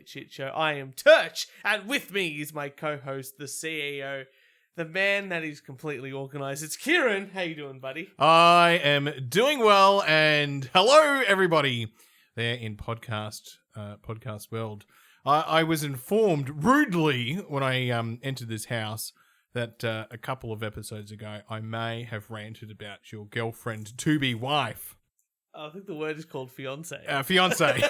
shit show. I am Turch, and with me is my co-host, the CEO, the man that is completely organised. It's Kieran. How you doing, buddy? I am doing well, and hello, everybody there in podcast world. I was informed rudely when I entered this house that a couple of episodes ago I may have ranted about your girlfriend-to-be wife. I think the word is called fiance. Fiance.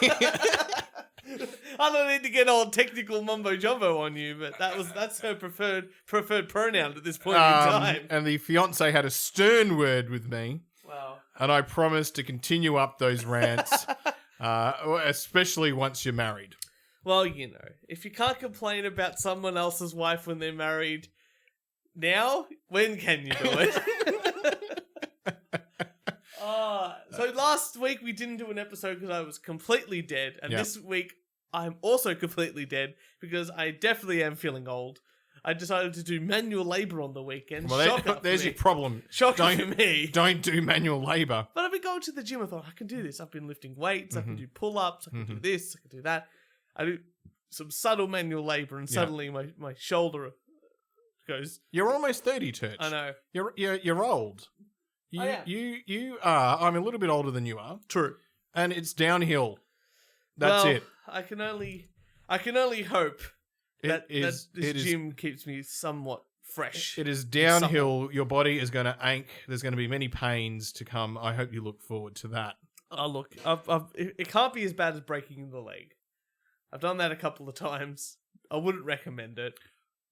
I don't need to get all technical mumbo jumbo on you, but that's her preferred pronoun at this point in time. And the fiance had a stern word with me. Wow. And I promised to continue up those rants, especially once you're married. Well, you know, if you can't complain about someone else's wife when they're married now, when can you do it? So last week we didn't do an episode because I was completely dead. And This week I'm also completely dead because I definitely am feeling old. I decided to do manual labour on the weekend. Well, there's your problem. Shocking for me. Don't do manual labour. But I've been going to the gym. I thought, I can do this. I've been lifting weights. I can do pull-ups. I can do this. I can do that. I do some subtle manual labour and suddenly my shoulder goes... You're almost 30, Turch. I know. You're old. You are. I'm a little bit older than you are. True. And it's downhill. That's it. I can only hope that this gym keeps me somewhat fresh. It is downhill. Your body is going to ache. There's going to be many pains to come. I hope you look forward to that. Oh, look. It can't be as bad as breaking the leg. I've done that a couple of times. I wouldn't recommend it.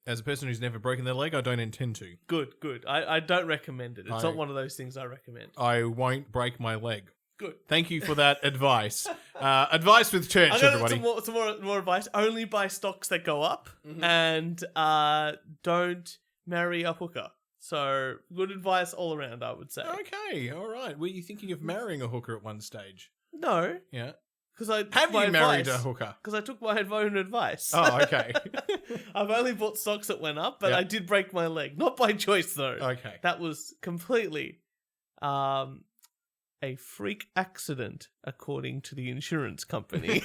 As a person who's never broken their leg, I don't intend to. Good. I don't recommend it. It's not one of those things I recommend. I won't break my leg. Good. Thank you for that advice. Advice with Turch, everybody. Some more advice. Only buy stocks that go up, and don't marry a hooker. So good advice all around, I would say. Okay, all right. Were you thinking of marrying a hooker at one stage? No. Yeah. Because Have you married a hooker? Because I took my own advice. Oh, okay. I've only bought stocks that went up, but I did break my leg. Not by choice, though. Okay. That was completely a freak accident, according to the insurance company.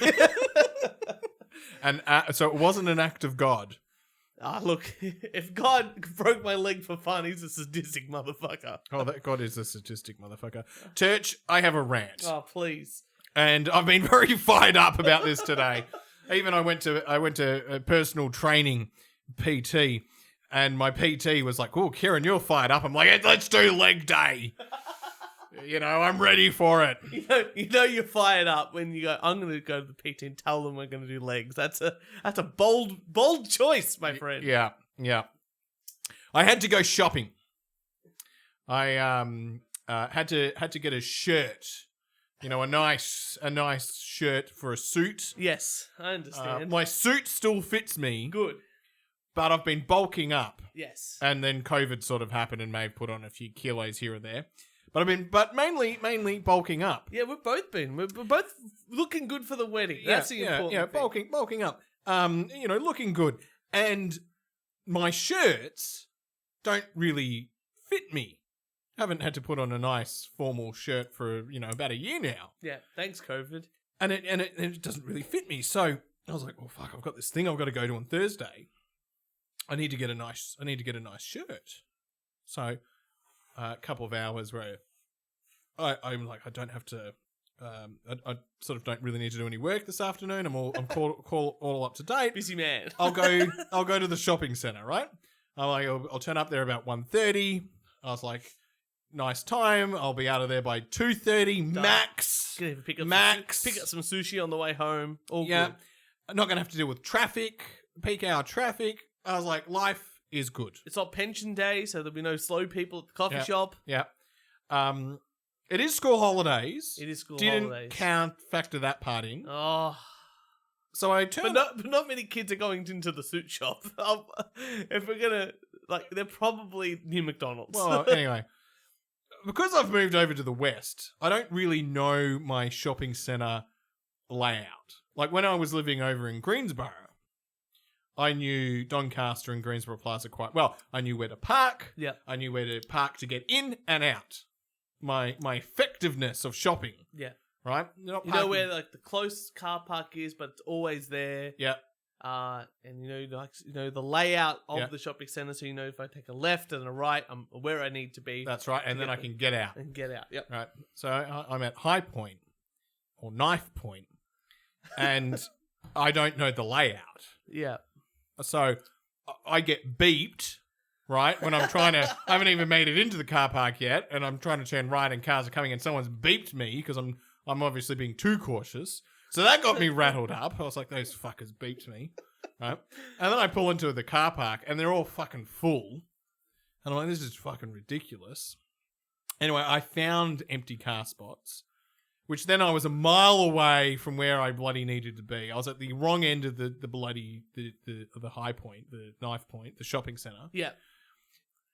And so it wasn't an act of God. Look, if God broke my leg for fun, he's a sadistic motherfucker. Oh, that God is a sadistic motherfucker. Turch, I have a rant. Oh, please. And I've been very fired up about this today. Even I went to a personal training PT, and my PT was like, "Oh, Kieran, you're fired up." I'm like, "Hey, let's do leg day." You know, I'm ready for it. You know you're fired up when you go, "I'm going to go to the PT and tell them we're going to do legs." That's a bold choice, my friend. Yeah. I had to go shopping. I had to get a shirt. You know, a nice shirt for a suit. Yes, I understand. My suit still fits me. Good. But I've been bulking up. Yes. And then COVID sort of happened and may have put on a few kilos here or there. But mainly bulking up. Yeah, we've both been. We're both looking good for the wedding. That's the important thing. Bulking up. You know, looking good. And my shirts don't really fit me. Haven't had to put on a nice formal shirt for, about a year now. Yeah, thanks, COVID. And it doesn't really fit me. So I was like, well, fuck, I've got this thing I've got to go to on Thursday. I need to get a nice shirt. So a couple of hours where I'm like, I don't have to, I sort of don't really need to do any work this afternoon. I'm all up to date. Busy man. I'll go to the shopping centre, right? I'll turn up there about 1:30. I was like, nice time. I'll be out of there by 2:30 max. Pick up some sushi on the way home. All good. I'm not going to have to deal with traffic, peak hour traffic. I was like, life is good. It's not pension day, so there'll be no slow people at the coffee shop. Yeah. It is school holidays. Didn't factor that part in. Oh. So I turned... But not many kids are going into the suit shop. If we're going to... they're probably near McDonald's. Well, anyway... Because I've moved over to the West, I don't really know my shopping centre layout. Like when I was living over in Greensboro, I knew Doncaster and Greensboro Plaza quite well. I knew where to park. Yeah. I knew where to park to get in and out. My effectiveness of shopping right? You're not You parking. know where like the close car park is, but it's always there. Yeah. And the layout of Yeah. the shopping center, so if I take a left and a right, I'm where I need to be. That's right, and then I can get out. And get out. Yep. Right. So I'm at High Point or Knife Point, and I don't know the layout. Yeah. So I get beeped, right, when I'm trying to... I haven't even made it into the car park yet, and I'm trying to turn right and cars are coming, and someone's beeped me because I'm obviously being too cautious. So that got me rattled up. I was like, those fuckers beeped me, right? And then I pull into the car park, and they're all fucking full. And I'm like, this is fucking ridiculous. Anyway, I found empty car spots, which then I was a mile away from where I bloody needed to be. I was at the wrong end of the bloody the High Point, the Knife Point, the shopping center. Yeah.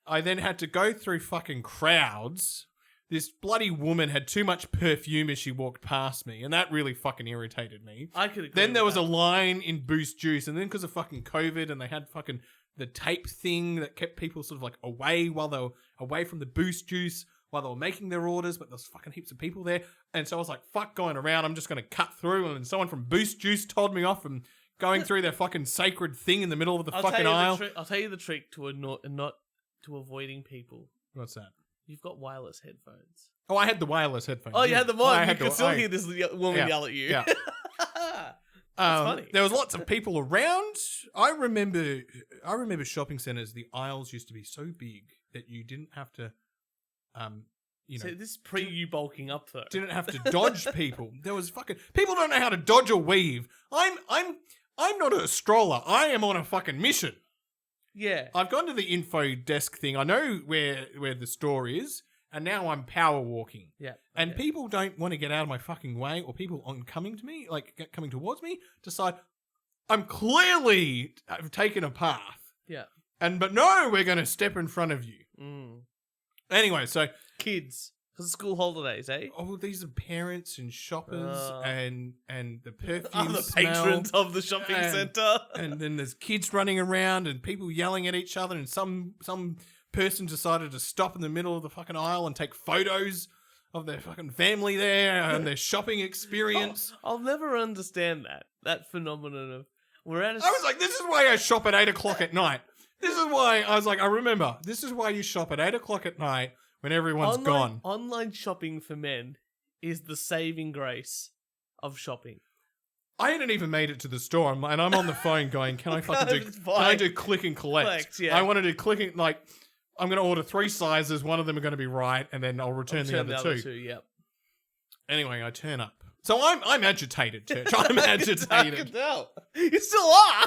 I then had to go through fucking crowds. This bloody woman had too much perfume as she walked past me, and that really fucking irritated me. I could agree. Then there with was that. a line in Boost Juice, and then because of fucking COVID, and they had fucking the tape thing that kept people sort of like away while they were away from the Boost Juice, while they were making their orders, but there's fucking heaps of people there. And so I was like, fuck going around, I'm just going to cut through. And then someone from Boost Juice told me off from going through their fucking sacred thing in the middle of the fucking aisle. I'll tell you the trick to not to avoiding people. What's that? You've got wireless headphones. Oh, I had the wireless headphones. Oh, you had them on. I You had could the- still I- hear this woman yell at you. Yeah. That's funny. There was lots of people around. I remember shopping centers. The aisles used to be so big that you didn't have to, So this is pre you bulking up though. didn't have to dodge people. There was fucking people don't know how to dodge or weave. I'm not a stroller. I am on a fucking mission. Yeah. I've gone to the info desk thing. I know where the store is, and now I'm power walking. Yeah. And people don't want to get out of my fucking way, or people coming to me, like coming towards me, decide I'm clearly I've taken a path. Yeah. But no, we're going to step in front of you. Mm. Anyway, so Kids. Because of school holidays, eh? these are parents and shoppers and the perfume Other smell. patrons of the shopping centre. And then there's kids running around and people yelling at each other, and some person decided to stop in the middle of the fucking aisle and take photos of their fucking family there and their shopping experience. I'll never understand that phenomenon of we're at a I was like, this is why I shop at 8 o'clock at night. This is why I was like, I remember, this is why you shop at 8 o'clock at night when everyone's gone. Online shopping for men is the saving grace of shopping. I hadn't even made it to the store, and I'm on the phone going, can I fucking do, can I do click and collect? Yeah. I want to do clicking, like, I'm going to order 3 sizes, one of them are going to be right, and then I'll return the other two. Yep. Anyway, I turn up. So I'm agitated, Turch. I'm I agitated. can tell. You still are.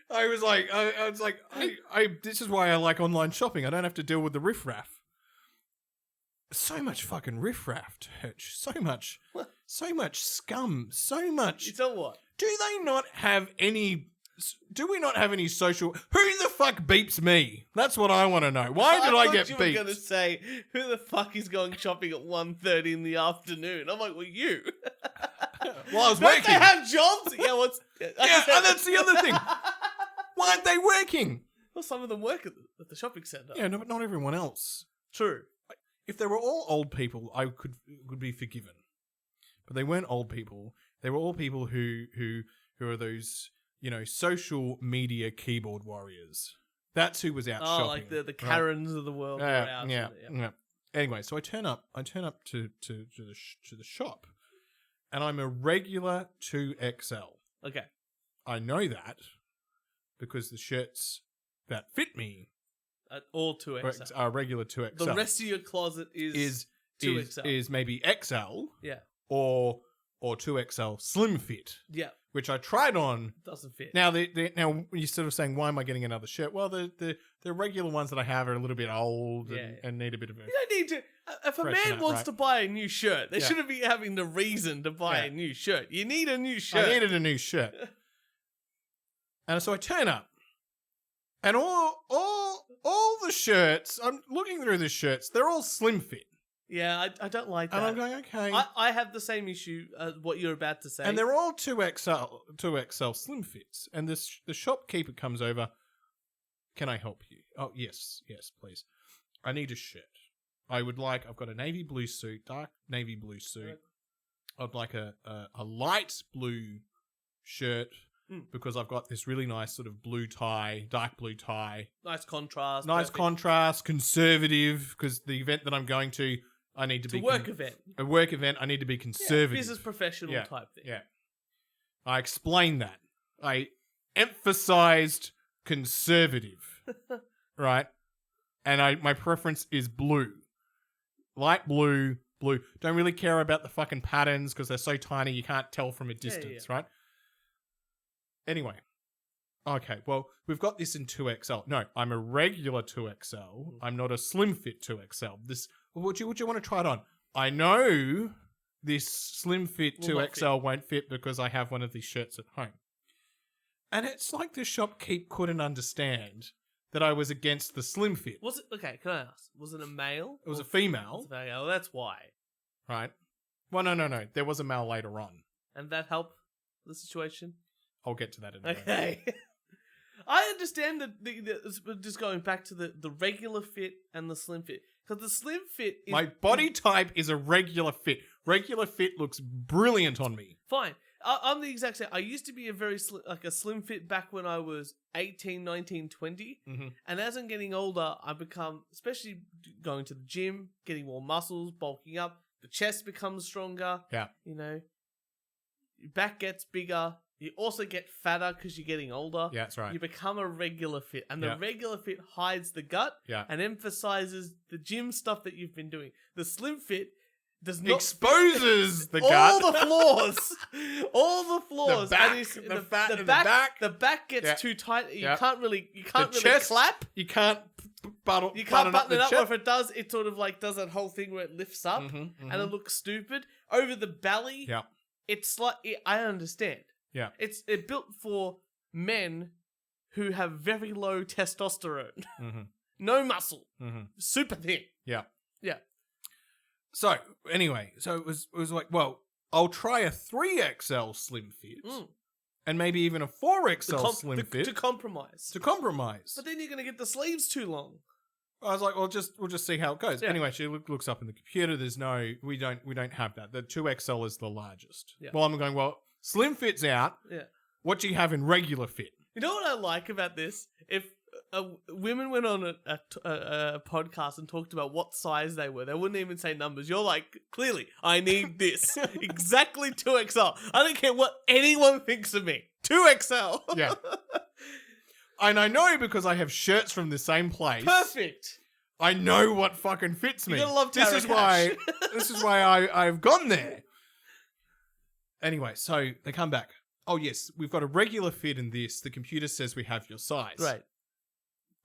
I was like, this is why I like online shopping. I don't have to deal with the riffraff. So much fucking riffraff, Turch. So much scum. So much. You tell what? Do we not have any social... Who the fuck beeps me? That's what I want to know. Why did I get you beeped? were going to say, who the fuck is going shopping at 1:30 in the afternoon? I'm like, well, you. Well, I was Don't working. they have jobs? Yeah, what's... Yeah, and that's the other thing. Why aren't they working? Well, some of them work at the shopping centre. Yeah, no, but not everyone else. True. If they were all old people, I could be forgiven. But they weren't old people. They were all people who are those, social media keyboard warriors. That's who was out shopping. Oh, like the Karens of the world. who are out yeah. there, Anyway, so I turn up to the shop, and I'm a regular 2XL. Okay. I know that because the shirts that fit me All 2XL. are regular 2XL. The rest of your closet is 2XL. Is maybe XL Yeah. or 2XL slim fit, Yeah. which I tried on. Doesn't fit. Now now you're sort of saying, why am I getting another shirt? Well, the regular ones that I have are a little bit old and need a bit of a... You don't need to... If a Freshen man up, wants right? to buy a new shirt, they Yeah. shouldn't be having the reason to buy a new shirt. You need a new shirt. I needed a new shirt. And so I turn up, and all the shirts, I'm looking through the shirts, they're all slim fit. Yeah, I don't like that. And I'm going, okay. I have the same issue as what you're about to say. And they're all 2XL slim fits. And the shopkeeper comes over. Can I help you? Oh, yes, please. I need a shirt. I've got a navy blue suit, dark navy blue suit. I'd like a light blue shirt because I've got this really nice sort of blue tie, dark blue tie. Nice contrast. Nice contrast, conservative, because the event that I'm going to, I need to be... A work event. A work event, I need to be conservative. Yeah, business professional type thing. Yeah. I explained that. I emphasized conservative, right? And my preference is blue. Light blue. Don't really care about the fucking patterns because they're so tiny you can't tell from a distance, right? Anyway. Okay, well, we've got this in 2XL. No, I'm a regular 2XL. I'm not a slim fit 2XL. Would you want to try it on? I know this slim fit 2XL won't fit because I have one of these shirts at home. And it's like the shopkeep couldn't understand that I was against the slim fit. Was it, okay, can I ask, was it a male? It was a female. It was a male, well, that's why. Right. Well, no. There was a male later on. And that helped the situation? I'll get to that in a minute. Okay. I understand that just going back to the regular fit and the slim fit. Because the slim fit is... My body type is a regular fit. Regular fit looks brilliant on me. Fine. I'm the exact same. I used to be a very a slim fit back when I was 18, 19, 20. Mm-hmm. And as I'm getting older, I've become, especially going to the gym, getting more muscles, bulking up. The chest becomes stronger. Yeah. You know, your back gets bigger. You also get fatter because you're getting older. Yeah, that's right. You become a regular fit. And the regular fit hides the gut and emphasizes the gym stuff that you've been doing. The slim fit does not... Exposes the gut. All the flaws. All the flaws. The back, And the fat in the back. The back gets too tight. You can't really chest, clap. You can't button it up. chest. Or if it does, it sort of like does that whole thing where it lifts up and it looks stupid. Over the belly, it's like... I understand. Yeah. It's built for men who have very low testosterone. No muscle. Super thin. Yeah. Yeah. So, anyway, it was like, well, I'll try a 3XL slim fit. And maybe even a 4XL slim fit. To compromise. But then you're going to get the sleeves too long. I was like, well, we'll just see how it goes. Yeah. Anyway, she looks up in the computer. There's we don't have that. The 2XL is the largest. Yeah. Well, I'm going, well, slim fit's out. Yeah. What do you have in regular fit? You know what I like about this? If women went on a podcast and talked about what size they were, they wouldn't even say numbers. You're like, clearly, I need this. Exactly 2XL. I don't care what anyone thinks of me. 2XL. Yeah. And I know because I have shirts from the same place. Perfect. I know what fucking fits me. You're gonna love Tara This is why I've gone there. Anyway, so they come back. Oh, yes, we've got a regular fit in this. The computer says we have your size. Right.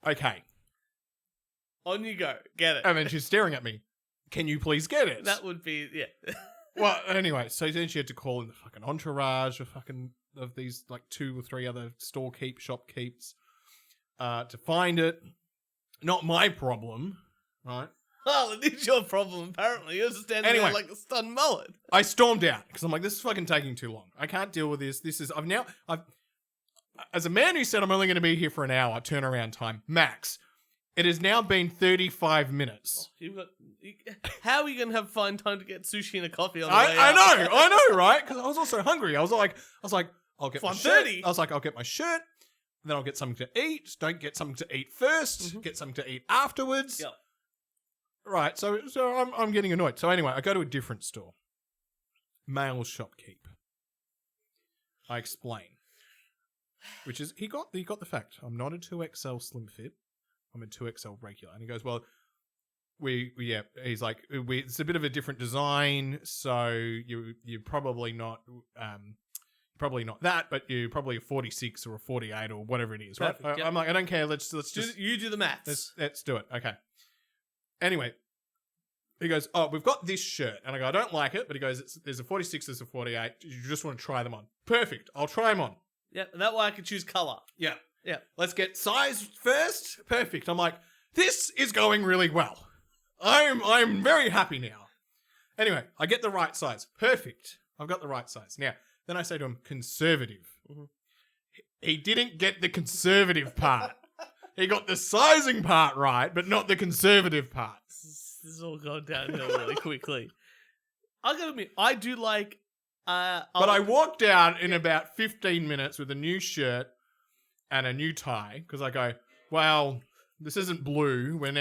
Okay. On you go. Get it. And then she's staring at me. Can you please get it? That would be, yeah. Well, anyway, so then she had to call in the fucking entourage of these like 2 or 3 other shop keeps to find it. Not my problem, right? Well, it is your problem, apparently. You're just standing there like a stunned mullet. I stormed out because I'm like, this is fucking taking too long. I can't deal with this. As a man who said I'm only going to be here for an hour, turnaround time, max, it has now been 35 minutes. Oh, how are you going to have fun time to get sushi and a coffee on the way out? I know, right? Because I was also hungry. I was like, I'll get my shirt. I was like, I'll get my shirt, then I'll get something to eat. Don't get something to eat first. Get something to eat afterwards. Yep. Right, so I'm getting annoyed. So anyway, I go to a different store. Male shopkeep. I explain. Which is, he got the fact. I'm not a 2XL slim fit. I'm a 2XL regular. And he goes, well, he's like, it's a bit of a different design, so you're probably not that, but you're probably a 46 or a 48 or whatever it is, right? Perfect, yep. I'm like, I don't care. Let's just... You do the maths. Let's do it. Okay. Anyway, he goes, oh, we've got this shirt. And I go, I don't like it. But he goes, there's a 46, there's a 48. You just want to try them on. Perfect. I'll try them on. Yeah, and that way I can choose colour. Yeah. Yeah. Let's get size first. Perfect. I'm like, this is going really well. I'm very happy now. Anyway, I get the right size. Perfect. I've got the right size. Now, then I say to him, conservative. He didn't get the conservative part. He got the sizing part right, but not the conservative part. This is all gone downhill really quickly. I gotta admit, I do like. But I walked out in about 15 minutes with a new shirt and a new tie because I go, well, this isn't blue. We've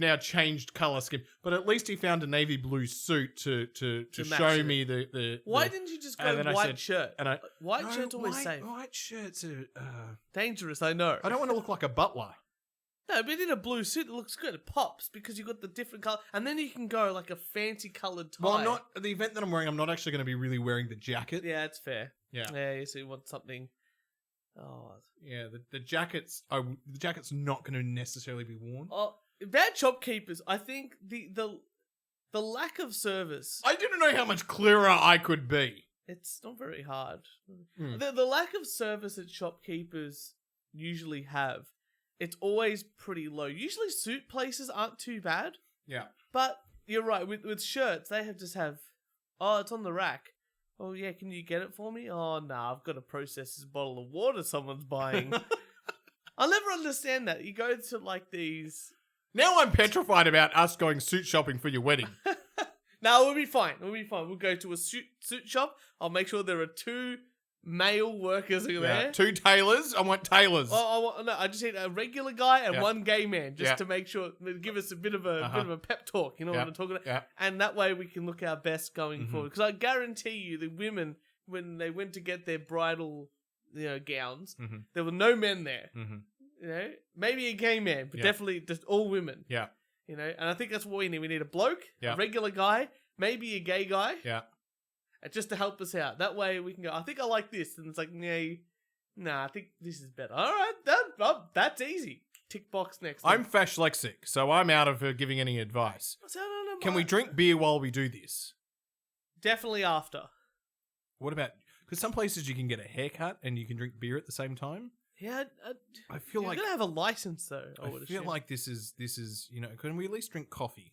now changed color scheme. But at least he found a navy blue suit to show me the. Why didn't you just go white shirt? And white shirt's always safe. White shirts are dangerous. I know. I don't want to look like a butler. No, but in a blue suit, it looks good. It pops because you've got the different color. And then you can go like a fancy colored tie. Well, I'm not, the event that I'm wearing, I'm not actually going to be really wearing the jacket. Yeah, it's fair. Yeah. Yeah, so you want something. Oh. Yeah, the jacket's not going to necessarily be worn. Oh, bad shopkeepers, I think the lack of service. I didn't know how much clearer I could be. It's not very hard. The lack of service that shopkeepers usually have, it's always pretty low. Usually suit places aren't too bad. Yeah. But you're right, with shirts, they just have, oh, it's on the rack. Oh, yeah, can you get it for me? Oh, nah, I've got to process this bottle of water someone's buying. I'll never understand that. You go to, like, these... Now I'm petrified about us going suit shopping for your wedding. No, we'll be fine. We'll go to a suit shop. I'll make sure there are 2... male workers are there. 2 tailors. I want tailors. I just need a regular guy and one gay man, just to make sure, give us a bit of a pep talk. You know what I'm talking about? Yeah. And that way we can look our best going forward. Because I guarantee you, the women, when they went to get their bridal, gowns, there were no men there. You know, maybe a gay man, but definitely just all women. Yeah. You know, and I think that's what we need. We need a bloke, a regular guy, maybe a gay guy. Yeah. Just to help us out. That way we can go, I think I like this. And it's like, nah, I think this is better. All right, that's easy. Tick box next. I'm fashlexic, so I'm out of giving any advice. Can we drink beer while we do this? Definitely after. What about, because some places you can get a haircut and you can drink beer at the same time? Yeah, I feel like... You're going to have a license, though, I would feel assume. like this is, can we at least drink coffee?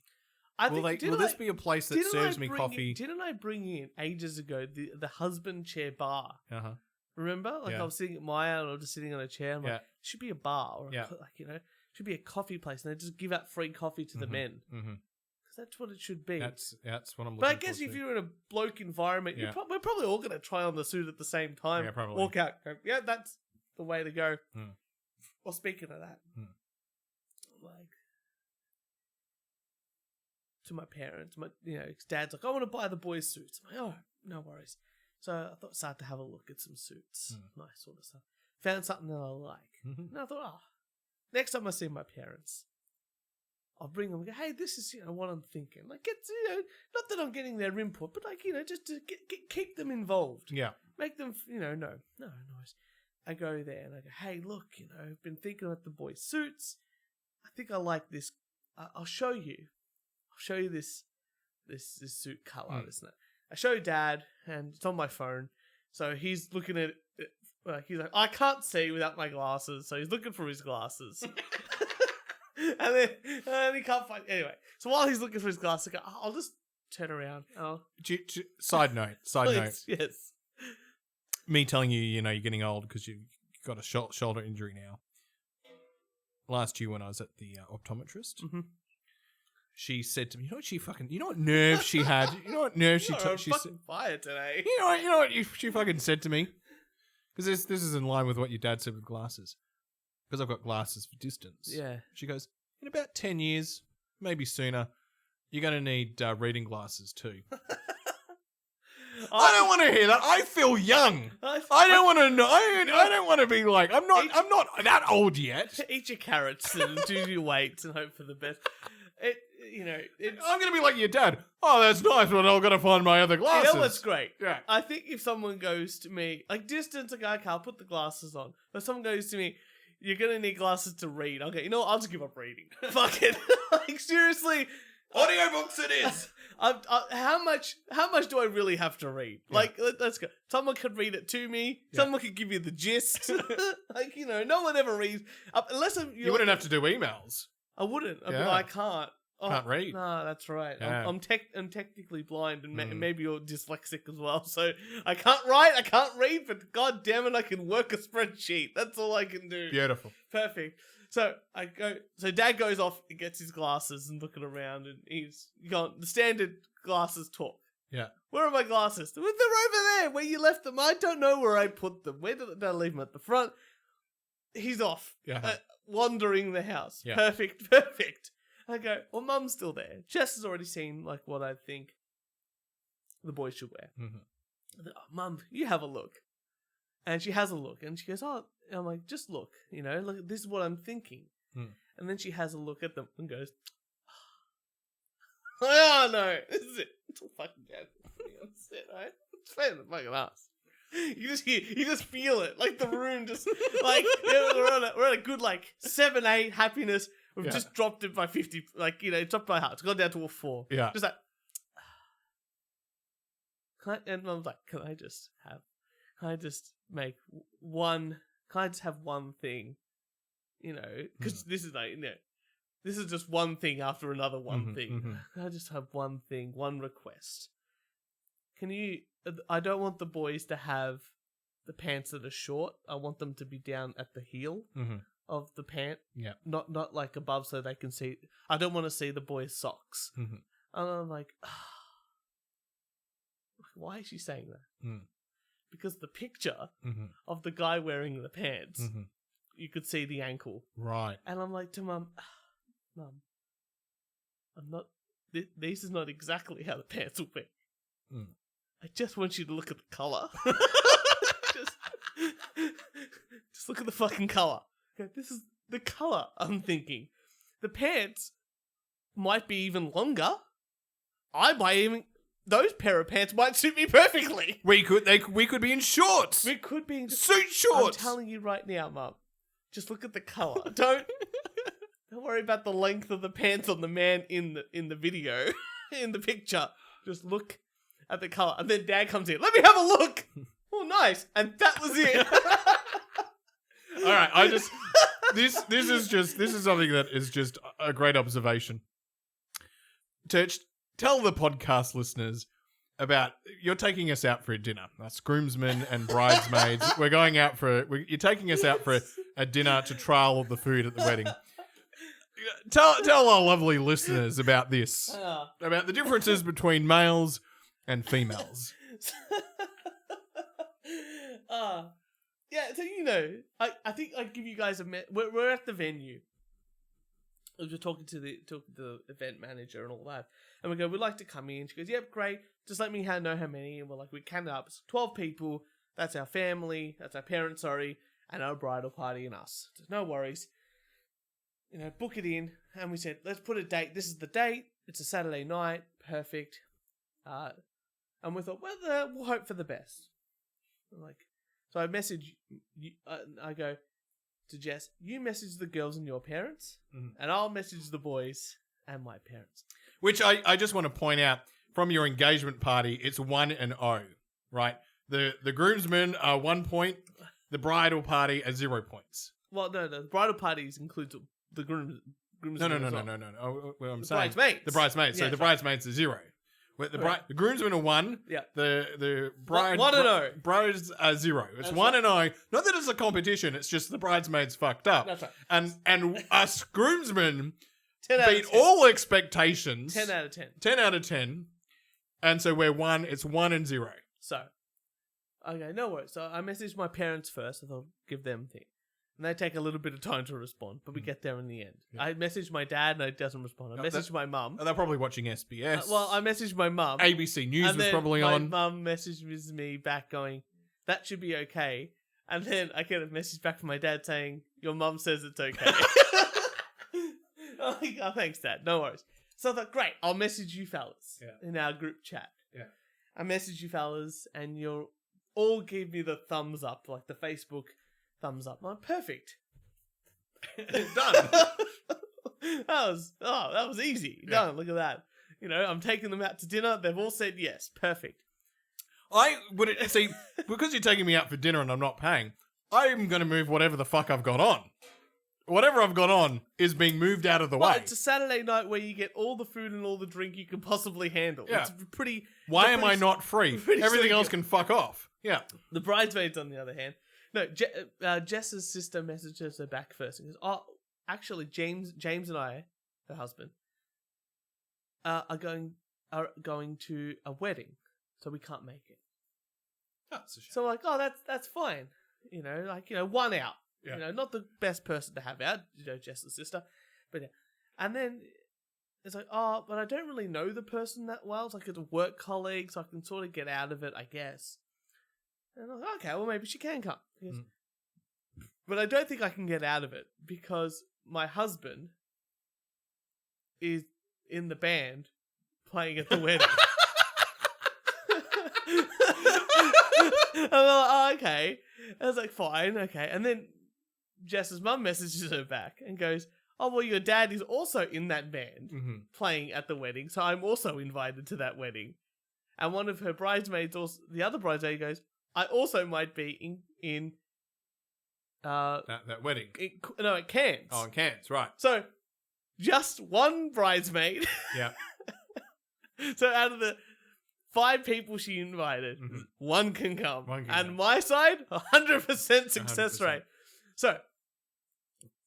Will this be a place that serves me coffee? Didn't I bring in ages ago the husband chair bar? Uh-huh. Remember? I was sitting at Maya and I was just sitting on a chair. I'm like, should be a bar or should be a coffee place, and they just give out free coffee to the men. Because that's what it should be. That's what I'm looking for. But I guess if you're in a bloke environment, we're probably all going to try on the suit at the same time. Yeah, probably. Walk out. Go, that's the way to go. Well, speaking of that, like, to my parents, dad's like, I want to buy the boys' suits. I'm like, oh, no worries. So I thought, start to have a look at some suits, nice sort of stuff. Found something that I like, and I thought, next time I see my parents, I'll bring them and go, hey, this is what I'm thinking. Like, it's not that I'm getting their input, but like just to keep them involved. Yeah, make them no noise. I go there and I go, hey, look, I've been thinking about the boys' suits. I think I like this. I'll show you. This suit color, isn't it? I show Dad, and it's on my phone. So he's looking at it. He's like, I can't see without my glasses. So he's looking for his glasses. and then he can't find. Anyway, so while he's looking for his glasses, I go, I'll just turn around. Side note. Yes. Me telling you, you're getting old because you've got a shoulder injury now. Last year when I was at the optometrist. She said to me, you know what nerve she had? You know what nerve she took? She said, fire today. You know what she fucking said to me? Because this is in line with what your dad said with glasses. Because I've got glasses for distance. Yeah. She goes, in about 10 years, maybe sooner, you're going to need reading glasses too. I don't want to hear that. I feel young. I don't want to know. I don't want to be like, I'm not that old yet. Eat your carrots and do your weights and hope for the best. I'm going to be like your dad. Oh, that's nice, but I'm going to find my other glasses. You know what's great? Yeah. I think if someone goes to me, like distance, like, okay, I'll put the glasses on. But someone goes to me, you're going to need glasses to read. Okay, you know what? I'll just give up reading. Fuck it. Like, seriously. Audiobooks it is. How much do I really have to read? Yeah. Like, let's go. Someone could read it to me. Yeah. Someone could give you the gist. Like, no one ever reads. Unless you wouldn't have to do emails. I wouldn't. I mean, I can't. Can't read. No, that's right. Yeah. I'm technically blind, and maybe you're dyslexic as well. So I can't write, I can't read, but god damn it, I can work a spreadsheet. That's all I can do. Beautiful. Perfect. So Dad goes off and gets his glasses and looking around, and he's gone. The standard glasses talk. Yeah. Where are my glasses? They're over there. Where you left them? I don't know where I put them. Where did I leave them? At the front. He's off. Yeah. Wandering the house. Yeah. Perfect. I go, well, Mum's still there. Jess has already seen like what I think the boys should wear. Mm-hmm. I go, oh, Mum, you have a look. And she has a look, and she goes, oh, and I'm like, just look, look, this is what I'm thinking. And then she has a look at them and goes, oh no, this is it. It's all fucking dead. That's it, right? It's playing the fucking ass. You just feel it, like the room just, like, we're at a good, like, 7-8 happiness. We've just dropped it by 50, like, dropped by half. It's gone down to a 4. Yeah. Just like, and Mum's like, can I just have one thing, because this is like, this is just one thing after another one thing. Mm-hmm. Can I just have one thing, one request? I don't want the boys to have the pants that are short. I want them to be down at the heel of the pant. Yeah. Not like above so they can see. I don't want to see the boys' socks. Mm-hmm. And I'm like, why is she saying that? Because the picture of the guy wearing the pants, you could see the ankle. Right. And I'm like to Mum, I'm not, this is not exactly how the pants will be. I just want you to look at the colour. just look at the fucking colour. Okay, this is the colour I'm thinking. The pants might be even longer. Those pair of pants might suit me perfectly. We could be in shorts. We could be in suit shorts. I'm telling you right now, Mum. Just look at the colour. Don't worry about the length of the pants on the man in the video, in the picture. Just look at the colour. And then Dad comes in. Let me have a look. Oh, nice. And that was it. All right. This is something that is just a great observation. Turch, tell the podcast listeners about, you're taking us out for a dinner. Us groomsmen and bridesmaids. We're going out you're taking us out for a dinner to trial the food at the wedding. Tell our lovely listeners about this. About the differences between males and females. Yeah, so I think I'd give you guys we're at the venue. I was just talking to the event manager and all that. And we go, we'd like to come in. She goes, yep, great. Just let me know how many. And we're like, we count it up. It's 12 people. That's our family. That's our parents, and our bridal party and us. So no worries. Book it in. And we said, let's put a date. This is the date. It's a Saturday night. Perfect. And we thought, well, we'll hope for the best. So I message you, I go to Jess, you message the girls and your parents, and I'll message the boys and my parents. Which I just want to point out, from your engagement party, it's 1-0, right? The groomsmen are 1 point, the bridal party are 0 points. Well, no, the bridal parties includes the groomsmen. No. Well, I'm saying bridesmaids. The bridesmaids. So Yeah, the bridesmaids are 0. The groomsmen are 1. Yeah. The bride 1-0. Brides are 0. It's 1-0. Not that it's a competition. It's just the bridesmaids fucked up. That's right. And us groomsmen 10 out beat of 10. all expectations. 10 out of 10. 10 out of 10. And so we're 1. It's 1 and 0. So, okay, no worries. So I messaged my parents first. I thought, give them a thing. And they take a little bit of time to respond, but we get there in the end. Yeah. I messaged my dad and he doesn't respond. I messaged my mum. They're probably watching SBS. I messaged my mum. ABC News was probably on. My mum messaged me back going, that should be okay. And then I get a message back from my dad saying, your mum says it's okay. I'm like, oh, thanks, Dad. No worries. So I thought, great, I'll message you fellas in our group chat. Yeah. I message you fellas and you'll all give me the thumbs up, like the Facebook thumbs up. I'm like, perfect. Done. that was easy. Yeah. Done. Look at that. I'm taking them out to dinner. They've all said yes. Perfect. I would see, because you're taking me out for dinner and I'm not paying, I'm going to move whatever the fuck I've got on. Whatever I've got on is being moved out of the way. It's a Saturday night where you get all the food and all the drink you can possibly handle. Yeah. It's pretty. Why am I not free? Everything else can fuck off. Yeah. The bridesmaids, on the other hand. No, Jess's sister messages her back first and goes, oh, actually, James and I, her husband, are going to a wedding, so we can't make it. That's a shame. So we're like, oh, that's fine. You know, like, one out. Yeah. You know, not the best person to have out, Jess's sister. But yeah. And then it's like, oh, but I don't really know the person that well. It's like it's a work colleague, so I can sort of get out of it, I guess. And I'm like, okay, well, maybe she can come. He goes, but I don't think I can get out of it because my husband is in the band playing at the wedding. And I'm like, oh, okay. I was like, fine, okay. And then Jess's mum messages her back and goes, oh, well, your dad is also in that band playing at the wedding, so I'm also invited to that wedding. And one of her bridesmaids, also, the other bridesmaid, goes, I also might be in that wedding. At Cairns. Oh, in Cairns, right. So, just one bridesmaid. Yeah. So, out of the 5 people she invited, one can come. One can and come. my side, 100% success 100%. rate. So,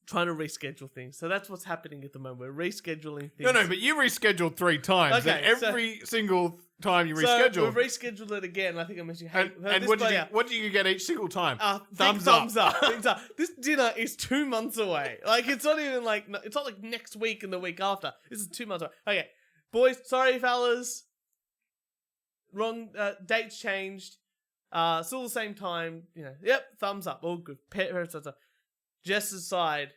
trying to reschedule things. So that's what's happening at the moment. We're rescheduling things. No, but you rescheduled 3 times. Okay, and every single time you rescheduled. So we've rescheduled it again. I think I mentioned. Hey, and what do you get each single time? Thumbs up. Thumbs up. This dinner is 2 months away. Like, it's not even like, it's not like next week and the week after. This is 2 months away. Okay, boys, sorry, fellas. Wrong, dates changed. Still the same time. Yep, thumbs up. All good. Thumbs up. Jess's side,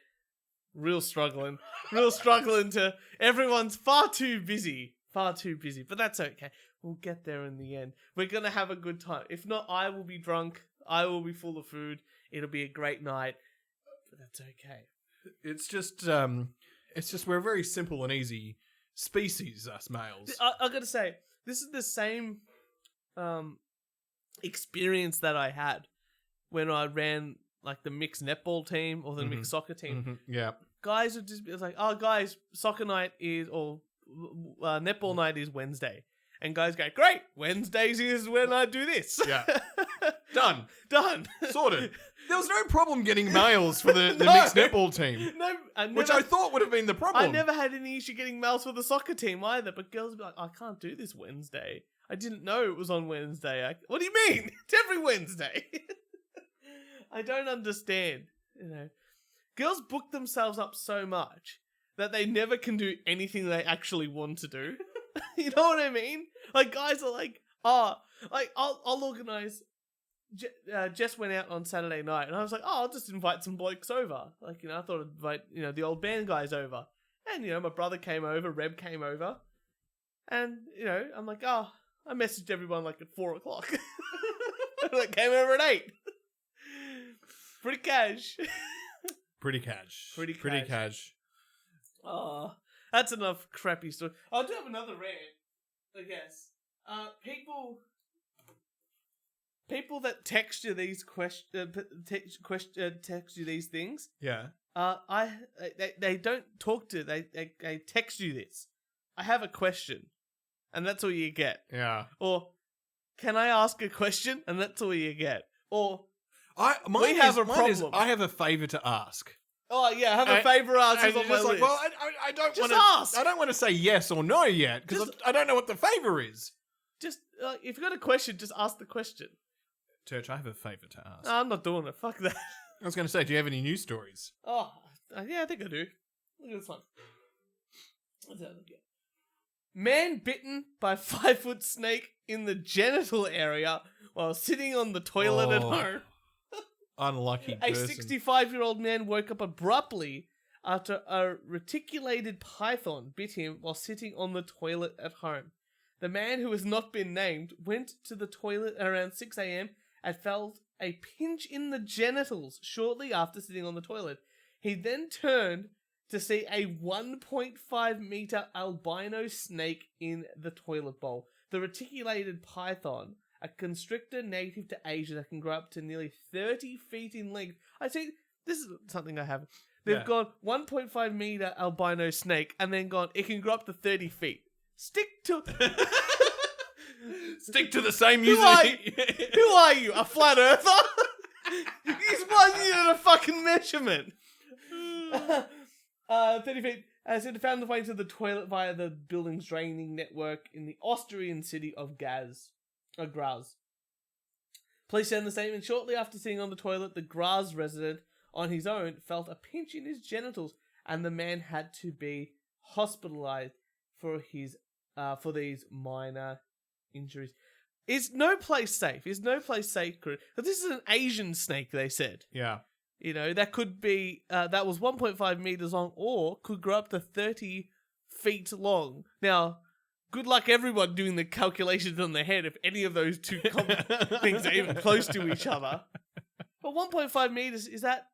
real struggling to, everyone's far too busy, but that's okay. We'll get there in the end. We're going to have a good time. If not, I will be drunk. I will be full of food. It'll be a great night, but that's okay. It's just we're a very simple and easy species, us males. I got to say, this is the same experience that I had when I ran like the mixed netball team or the mixed soccer team. Yeah. Guys would just be like, oh, guys, soccer night is, or netball night is Wednesday. And guys go, great, Wednesdays is when I do this. Yeah. Done. Sorted. There was no problem getting males for the mixed netball team. No, which I thought would have been the problem. I never had any issue getting males for the soccer team either, but girls would be like, I can't do this Wednesday. I didn't know it was on Wednesday. What do you mean? It's every Wednesday. I don't understand. Girls book themselves up so much that they never can do anything they actually want to do. You know what I mean? Like, guys are like, I'll organize. Jess went out on Saturday night, and I was like, I'll just invite some blokes over. Like, I thought I'd invite, the old band guys over. And, my brother came over, Reb came over. And, I'm like, I messaged everyone like at 4 o'clock. Like, came over at 8. Pretty cash. Pretty cash. Oh, that's enough crappy stuff. I'll do have another rant, I guess. People that text you these text you these things. Yeah. They don't talk to. They text you this. I have a question, and that's all you get. Yeah. Or, can I ask a question? And that's all you get. Or, we have a problem. I have a favour to ask. Oh yeah, I have a favour ask on my list. Well, I don't want to ask. I don't want to say yes or no yet because I don't know what the favour is. Just if you've got a question, just ask the question. Turch, I have a favour to ask. No, I'm not doing it. Fuck that. I was going to say, do you have any news stories? Oh, yeah, I think I do. Look at this one. What's that again? Man bitten by 5-foot snake in the genital area while sitting on the toilet at home. Unlucky person. A 65-year-old man woke up abruptly after a reticulated python bit him while sitting on the toilet at home. The man, who has not been named, went to the toilet around 6 a.m. and felt a pinch in the genitals shortly after sitting on the toilet. He then turned to see a 1.5 meter albino snake in the toilet bowl. The reticulated python, a constrictor native to Asia that can grow up to nearly 30 feet in length. I see, this is something I have. They've gone 1.5 meter albino snake and then gone, it can grow up to 30 feet. Stick to the same user. Who are you? A flat earther? He's 1 unit of fucking measurement. 30 feet. Said it found the way to the toilet via the building's draining network in the Austrian city of Graz. Police said in the statement, shortly after sitting on the toilet, the Graz resident on his own felt a pinch in his genitals, and the man had to be hospitalized for these minor injuries. Is no place safe? Is no place sacred? But this is an Asian snake, they said. Yeah. You know, that could be, that was 1.5 meters long or could grow up to 30 feet long. Now, good luck everyone doing the calculations on their head if any of those two things are even close to each other. But 1.5 meters, that's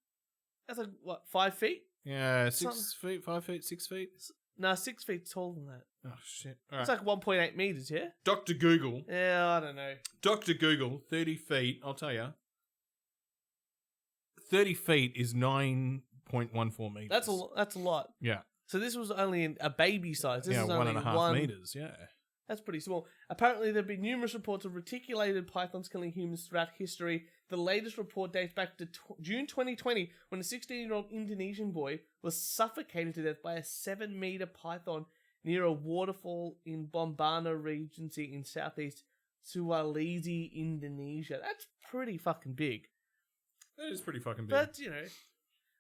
like, what, 5 feet? Yeah, 6 feet, 5 feet, 6 feet? No, 6 feet taller than that. Oh, shit. All It's right. like 1.8 meters, yeah? Dr. Google. Yeah, I don't know. Dr. Google, 30 feet, I'll tell you. 30 feet is 9.14 meters. That's a lot. Yeah. So this was only a baby size. This is only 1.5 meters, yeah. That's pretty small. Apparently, there have been numerous reports of reticulated pythons killing humans throughout history. The latest report dates back to June 2020, when a 16-year-old Indonesian boy was suffocated to death by a 7-meter python near a waterfall in Bombana Regency in southeast Sulawesi, Indonesia. That's pretty fucking big. That is pretty fucking big. But, you know...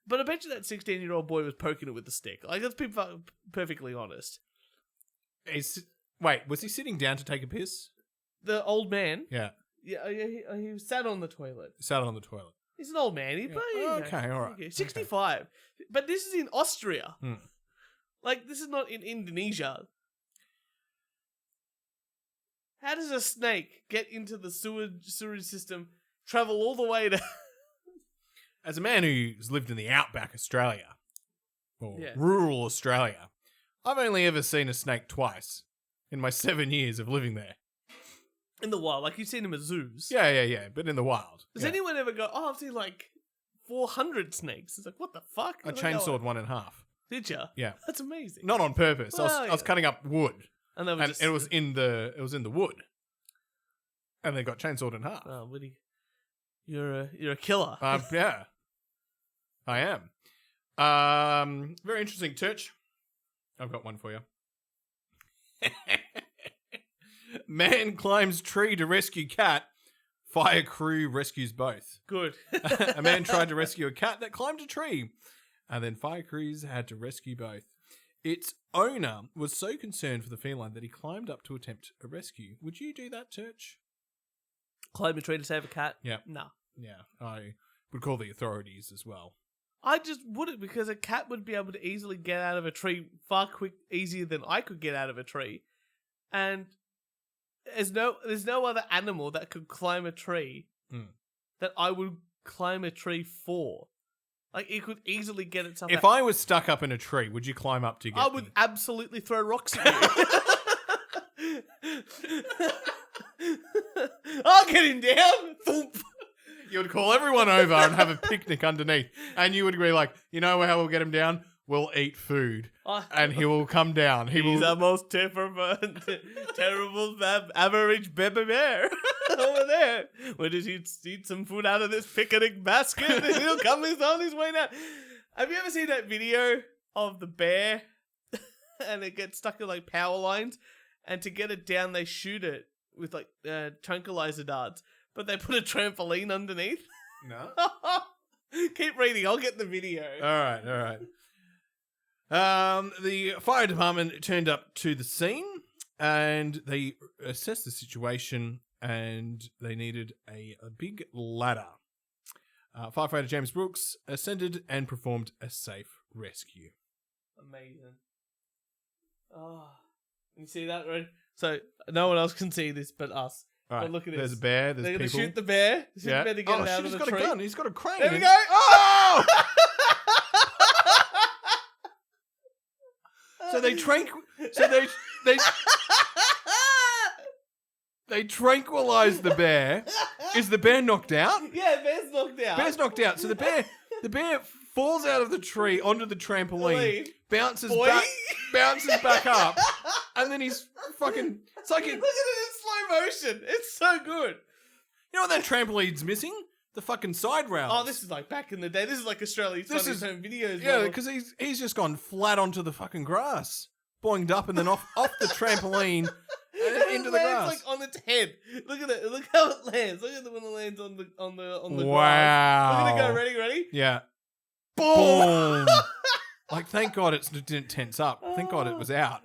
But I bet you that 16-year-old boy was poking it with a stick. Like, let's be perfectly honest. Wait, was he sitting down to take a piss? The old man... Yeah. Yeah, he sat on the toilet. Sat on the toilet. He's an old man. Okay, all right. 65. But this is in Austria. Hmm. Like, this is not in Indonesia. How does a snake get into the sewage system, travel all the way to... As a man who's lived in the outback Australia, or Yeah. rural Australia, I've only ever seen a snake twice in my 7 years of living there. In the wild, like you've seen him at zoos. Yeah, but in the wild. Does yeah. anyone ever go, oh, I've seen like 400 snakes? It's like, what the fuck? I chainsawed one in half. Did you? Yeah. That's amazing. Not on purpose. Well, I was cutting up wood, And, and it was in the wood, and they got chainsawed in half. Oh, Woody, you're a killer. Yeah, I am. Very interesting, Turch. I've got one for you. Man climbs tree to rescue cat. Fire crew rescues both. Good. A man tried to rescue a cat that climbed a tree, and then fire crews had to rescue both. Its owner was so concerned for the feline that he climbed up to attempt a rescue. Would you do that, Turch? Climb a tree to save a cat? Yeah. No. Yeah, I would call the authorities as well. I just wouldn't, because a cat would be able to easily get out of a tree easier than I could get out of a tree. And there's no other animal that could climb a tree that I would climb a tree for. Like, it could easily get itself If out. I was stuck up in a tree, would you climb up to get I would me? absolutely throw rocks at you. I'll get him down. Thump. You would call everyone over and have a picnic underneath. And you would be like, you know how we'll get him down? We'll eat food. And he will come down. He's the most terrible average baby bear over there. We'll just eat some food out of this picnic basket and he'll come on his way down. Have you ever seen that video of the bear and it gets stuck in like power lines, and to get it down they shoot it with like tranquilizer darts, but they put a trampoline underneath? No. Keep reading, I'll get the video. All right. The fire department turned up to the scene and they assessed the situation, and they needed a big ladder. Firefighter James Brooks ascended and performed a safe rescue. Amazing. Oh, you see that, right? So no one else can see this but us. All right, But look at there's this. a bear, there's They're going to people. shoot the bear. Shoot the bear to get it out shit, of he's the got tree. a gun, he's got a crane. There we go. Oh! So they they tranquilize the bear. Is the bear knocked out? Yeah, bear's knocked out. Bear's knocked out. So the bear falls out of the tree onto the trampoline, bounces back up, and then he's fucking. It's like Look at it in slow motion. It's so good. You know what that trampoline's missing? the fucking side rails. Oh, this is like back in the day. This is like Australia's Funniest Home Videos. Yeah, because he's just gone flat onto the fucking grass, boinged up, and then off the trampoline and into the grass. Like on its head. Look at it. Look how it lands. Look at it when it lands on the Wow. grass. Look at it go. Ready? Yeah. Boom. Like, thank God it didn't tense up. Thank God it was out.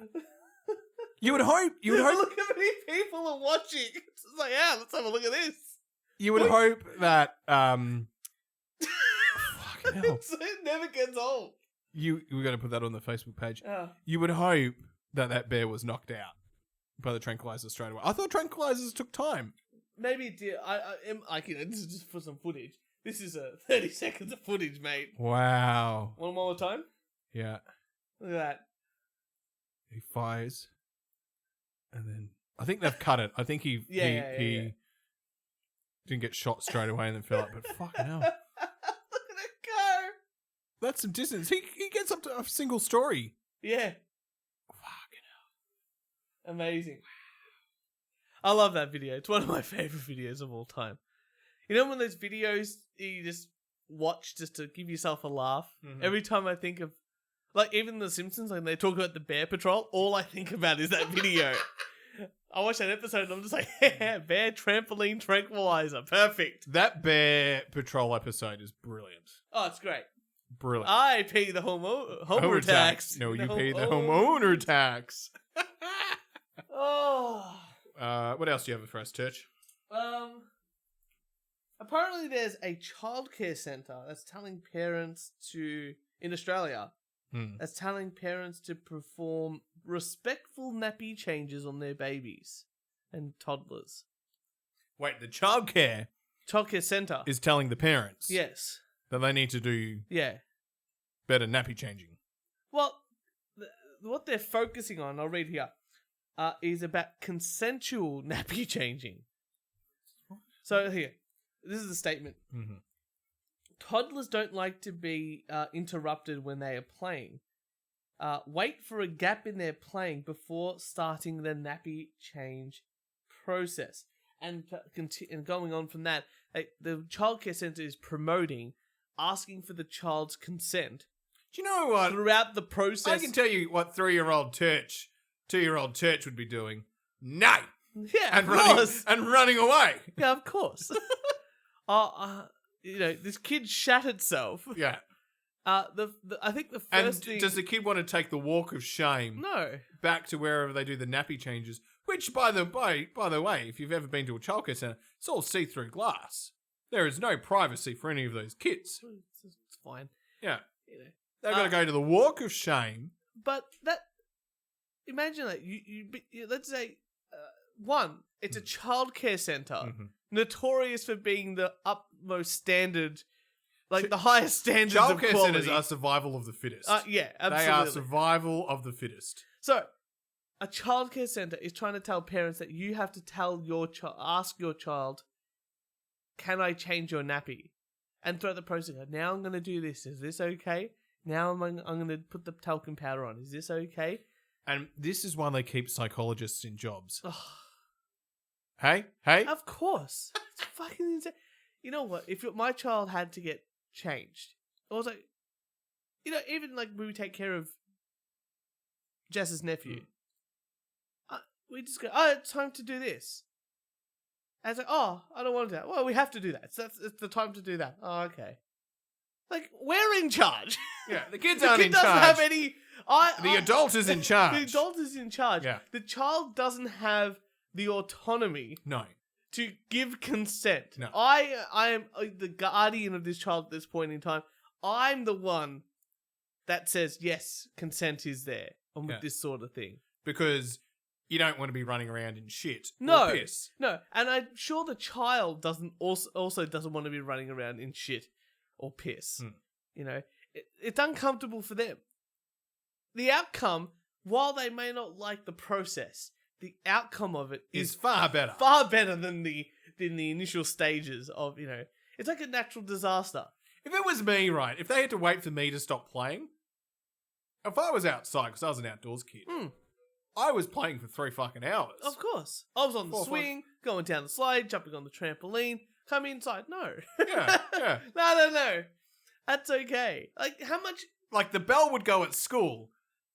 You would hope. Look how many people are watching. It's like, yeah, let's have a look at this. You would hope that. Fucking hell. It never gets old. We're going to put that on the Facebook page. Oh. You would hope that bear was knocked out by the tranquilizer straight away. I thought tranquilizers took time. Maybe it did. This is just for some footage. This is 30 seconds of footage, mate. Wow. One more time. Yeah. Look at that. He fires, and then I think they've cut it. I think he didn't get shot straight away and then fell up. But fucking hell, look at it go. That's some distance. He gets up to a single story. Yeah. Fucking hell. Amazing. I love that video. It's one of my favorite videos of all time. You know when those videos you just watch just to give yourself a laugh? Mm-hmm. Every time I think of, like, even The Simpsons, when they talk about the Bear Patrol, all I think about is that video. I watch that episode and I'm just like, yeah, bear trampoline tranquilizer. Perfect. That Bear Patrol episode is brilliant. Oh, it's great. Brilliant. I pay the homeowner tax. No, you pay the homeowner tax. Oh. What else do you have for us, Turch? Apparently there's a childcare centre that's telling parents in Australia, that's telling parents to perform respectful nappy changes on their babies and toddlers. Wait, the childcare Centre is telling the parents yes. that they need to do better nappy changing. Well, what they're focusing on, I'll read here, is about consensual nappy changing. So here, this is the statement. Mm-hmm. Toddlers don't like to be interrupted when they are playing. Wait for a gap in their playing before starting the nappy change process. And going on from that, the childcare centre is promoting asking for the child's consent. Do you know what? Throughout the process. I can tell you what 2-year-old Turch would be doing. No! Yeah, of course. Running away. Yeah, of course. This kid shat itself. Yeah. I think the first thing... does the kid want to take the walk of shame? No. Back to wherever they do the nappy changes, which, by the way, if you've ever been to a childcare centre, it's all see-through glass. There is no privacy for any of those kids. It's fine. Yeah. They've got to go to the walk of shame. But imagine that you let's say, it's a childcare centre, notorious for being the utmost standard, like the highest standards of quality. Childcare centres are survival of the fittest. Yeah, absolutely. They are survival of the fittest. So, a childcare centre is trying to tell parents that you have to tell ask your child, can I change your nappy? And throughout the process, now I'm going to do this. Is this okay? Now I'm going to put the talcum powder on. Is this okay? And this is why they keep psychologists in jobs. Ugh. Hey? Of course. It's fucking insane. You know what? If my child had to get changed, I was like, even like when we take care of Jess's nephew, we just go, it's time to do this. And it's like, I don't want to do that. Well, we have to do that. So it's the time to do that. Oh, okay. Like, we're in charge. Yeah, the kids aren't in charge. The kid doesn't have any... the adult is in charge. The adult is in charge. Yeah. The child doesn't have the autonomy to give consent. No. I am the guardian of this child at this point in time. I'm the one that says, yes, consent is there on with this sort of thing. Because you don't want to be running around in shit or piss. No, and I'm sure the child also doesn't want to be running around in shit or piss. It's uncomfortable for them. The outcome, while they may not like the process, the outcome of it is far better. Far better than the initial stages of, it's like a natural disaster. If it was me, right, if they had to wait for me to stop playing, if I was outside, because I was an outdoors kid, I was playing for 3 fucking hours. Of course. I was on the swing, going down the slide, jumping on the trampoline. come inside. No. Yeah, yeah. No. That's okay. Like, how much... Like the bell would go at school,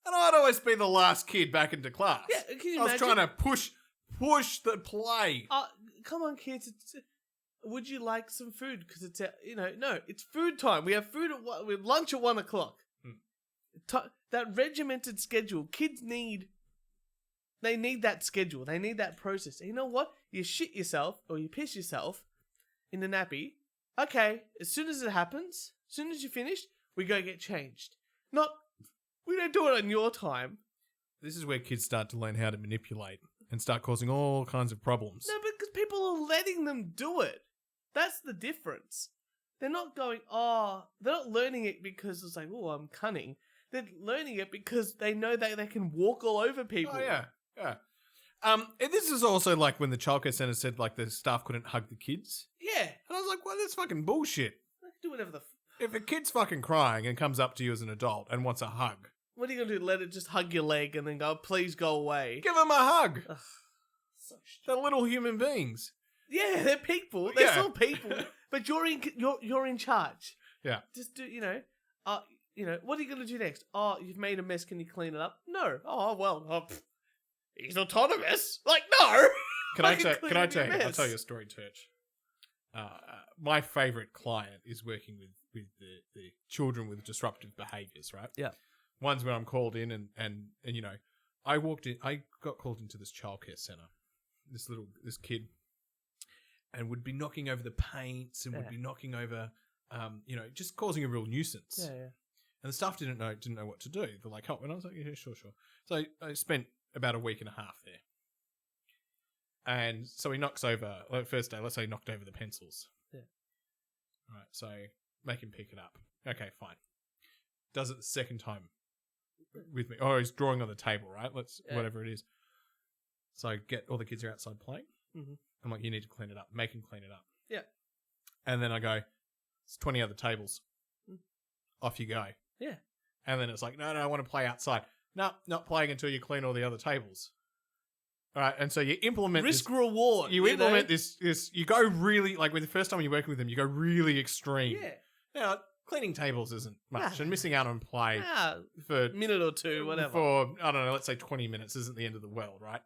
and I'd always be the last kid back into class. Yeah, can you I was imagine? trying to push the play. Come on, kids. Would you like some food? Because it's, no, it's food time. We have food we have lunch at 1 o'clock. That regimented schedule, kids need that schedule. They need that process. And you know what? You shit yourself or you piss yourself in the nappy. Okay, as soon as it happens, as soon as you're finished, we go get changed. We don't do it on your time. This is where kids start to learn how to manipulate and start causing all kinds of problems. No, because people are letting them do it. That's the difference. They're not going, they're not learning it because it's like, I'm cunning. They're learning it because they know that they can walk all over people. Oh, yeah. And this is also like when the childcare centre said like the staff couldn't hug the kids. Yeah. And I was like, well, that's fucking bullshit. They can do whatever If a kid's fucking crying and comes up to you as an adult and wants a hug, what are you going to do? Let it just hug your leg and then go, please go away? give them a hug. Ugh, so They're little human beings. Yeah, they're people. They're Yeah. still people. But you're in charge. Yeah. Just do, what are you going to do next? You've made a mess. Can you clean it up? No. He's autonomous. Like, no. Can I can tell you? mess. I'll tell you a story, Turch. My favourite client is working with the children with disruptive behaviours, right? Yeah. One's when I'm called in and I got called into this childcare centre. This kid, and would be knocking over the paints and would be knocking over, just causing a real nuisance. Yeah. And the staff didn't know what to do. They're like, and I was like, yeah, sure. So I spent about a week and a half there. And so he knocks over, first day, let's say he knocked over the pencils. Yeah. All right, so make him pick it up. Okay, fine. Does it the second time with me. Or he's drawing on the table, right? Whatever it is. So get all the kids are outside playing. Mm-hmm. I'm like, you need to clean it up. Make him clean it up. Yeah. And then I go, it's 20 other tables. Off you go. Yeah. And then it's like, no, I want to play outside. No, not playing until you clean all the other tables. All right, and so you implement risk reward. You implement this. You go really like when the first time you're working with them, you go really extreme. Yeah. Now cleaning tables isn't much, and missing out on play for a minute or two, whatever. For I don't know, let's say 20 minutes isn't the end of the world, right?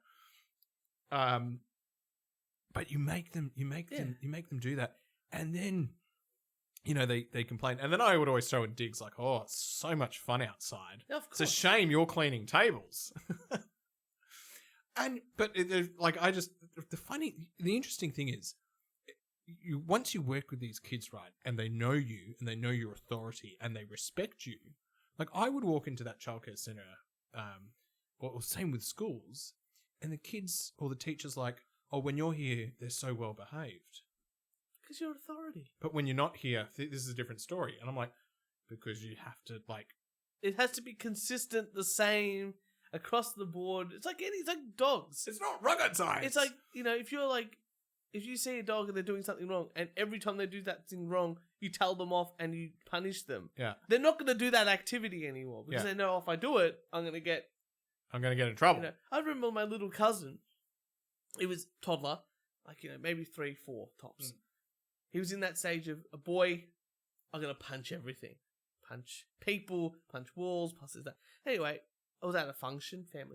But you make them do that, and then they complain, and then I would always throw in digs like, "Oh, it's so much fun outside. Of course. It's a shame you're cleaning tables." The interesting thing is, once you work with these kids, right, and they know you and they know your authority and they respect you, like I would walk into that childcare centre, or same with schools, and the kids or the teachers like, oh, when you're here, they're so well behaved. Because you're authority. But when you're not here, this is a different story. And I'm like, because you have to it has to be consistent, the same. Across the board, it's like dogs. It's not rocket science. It's like if you see a dog and they're doing something wrong, and every time they do that thing wrong, you tell them off and you punish them. Yeah, they're not going to do that activity anymore because they know if I do it, I'm going to get in trouble. I remember my little cousin. He was toddler, maybe 3, 4 tops. He was in that stage of a boy. I'm going to punch everything, punch people, punch walls, punch that. Anyway. I was at a family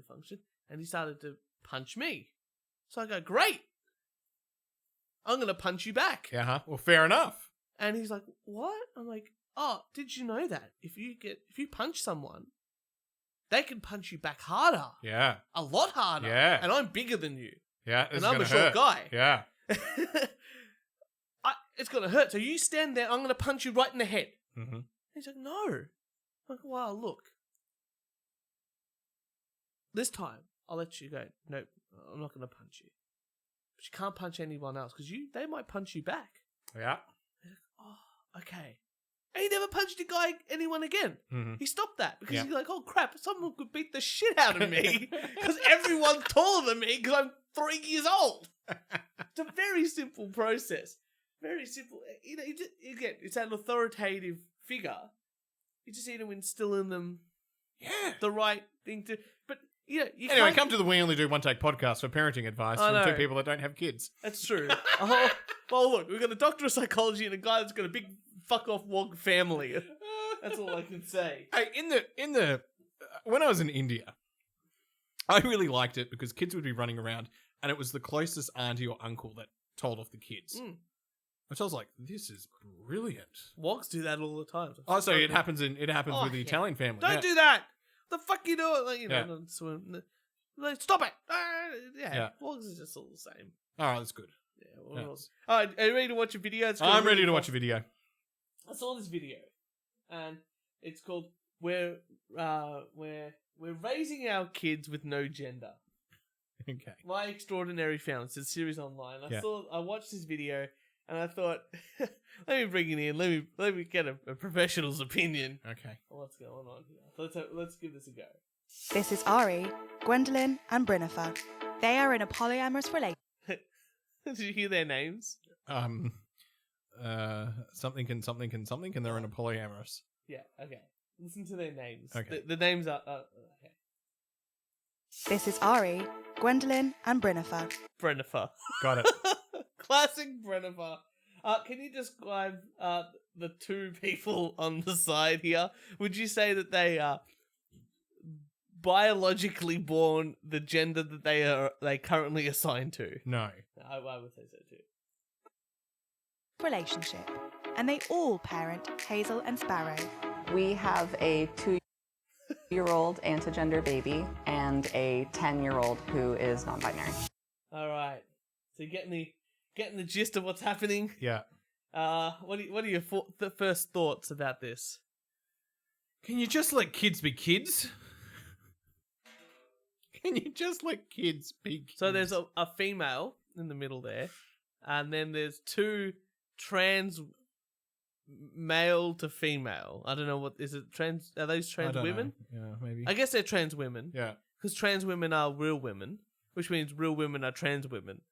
function, and he started to punch me. So I go, great. I'm going to punch you back. Yeah, well, fair enough. And he's like, what? I'm like, did you know that if you punch someone, they can punch you back harder. Yeah. A lot harder. Yeah. And I'm bigger than you. Yeah. And I'm a short guy. Yeah. It's going to hurt. So you stand there, I'm going to punch you right in the head. Mm-hmm. He's like, no. I'm like, wow, look. This time, I'll let you go. No, I'm not going to punch you. But you can't punch anyone else because they might punch you back. Yeah. Oh, okay. And he never punched anyone again. Mm-hmm. He stopped that because he's like, oh crap, someone could beat the shit out of me because everyone's taller than me because I'm 3 years old. It's a very simple process. Very simple. It's that authoritative figure. You just need to instill in them the right thing to... But You Anyway, can't... come to the We Only Do One Take podcast for parenting advice I from two know. people that don't have kids. That's true. Oh, well, look, we've got a doctor of psychology and a guy that's got a big fuck off wog family. That's all I can say. Hey, in the when I was in India, I really liked it because kids would be running around, and it was the closest auntie or uncle that told off the kids. Which I was like, this is brilliant. Wogs do that all the time. Oh, so it happens with the Italian family. Don't do that. The fuck you doing? Like, you know, Yeah. swim. Like, stop it. Yeah. Wogs is just all the same. All right, that's good. Yeah. What else? All right, are you ready to watch a video? I'm ready to watch a video. I saw this video, and it's called "We're raising our kids with no gender." Okay. My Extraordinary Family. It's a series online. I watched this video, and I thought, let me bring it in. Let me get a professional's opinion. Okay. On what's going on here? Let's give this a go. This is Ari, Gwendolyn, and Brynnifer. They are in a polyamorous relationship. Did you hear their names? Something and something and something, and they're in a polyamorous. Yeah. Okay. Listen to their names. Okay. The names are okay. This is Ari, Gwendolyn, and Brynnifer. Brennifer. Got it. Classic Brennifer. Can you describe the two people on the side here? Would you say that they are biologically born the gender that they currently assigned to? No. I would say so too. Relationship. And they all parent Hazel and Sparrow. We have a 2-year-old anti-gender baby and a 10-year-old who is non-binary. All right. So you're getting the gist of what's happening. Yeah. What are your first thoughts about this? Can you just let kids be kids? Can you just let kids be kids? So there's a female in the middle there, and then there's two trans male to female. I don't know what is it. Trans? Are those trans women? Know. Yeah, maybe. I guess they're trans women. Yeah. Because trans women are real women, which means real women are trans women.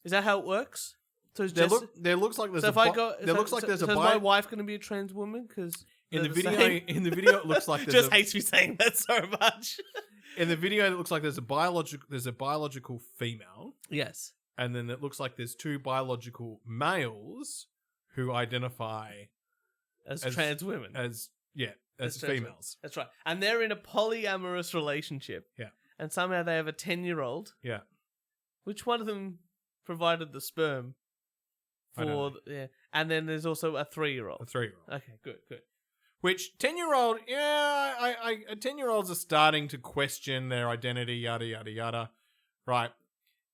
Is that how it works? So it's just There looks like there's so a. if I go, There looks like there's a. So is my wife going to be a trans woman? Because in the video, it looks like there's just hates me saying that so much. In the video, it looks like there's a biological female. Yes. And then it looks like there's two biological males who identify as trans women. As females. Women. That's right. And they're in a polyamorous relationship. Yeah. And somehow they have a 10-year-old. Yeah. Which one of them provided the sperm for and then there's also a 3-year-old. A 3-year-old. Okay, good. Which 10-year-old, I 10-year-olds are starting to question their identity, yada yada yada. Right.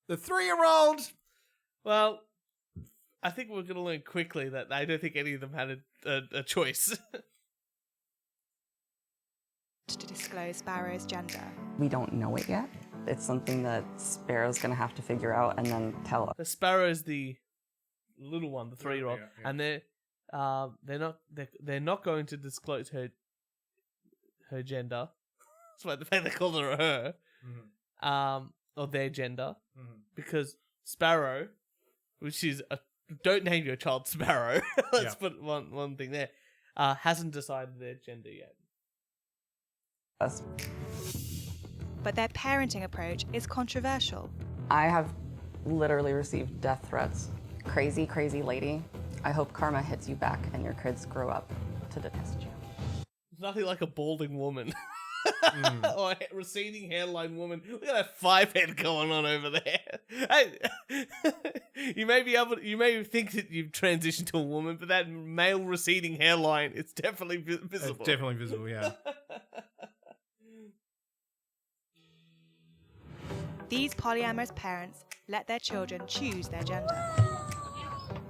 The 3-year-old, well, I think we're going to learn quickly that I don't think any of them had a choice. To disclose Sparrow's gender. We don't know it yet. It's something that Sparrow's going to have to figure out and then tell us. The Sparrow is the little one, the 3-year-old, yeah. and they're not going to disclose her gender. That's why the fact they call her her, or their gender, because Sparrow, which is don't name your child Sparrow. Let's put one thing there. Hasn't decided their gender yet. Us. But their parenting approach is controversial. I have literally received death threats. Crazy, crazy lady. I hope karma hits you back and your kids grow up to detest you. There's nothing like a balding woman. Or a receding hairline woman. Look at that 5-head going on over there. Hey, you may think that you've transitioned to a woman, but that male receding hairline, it's definitely visible. It's definitely visible, yeah. These polyamorous parents let their children choose their gender.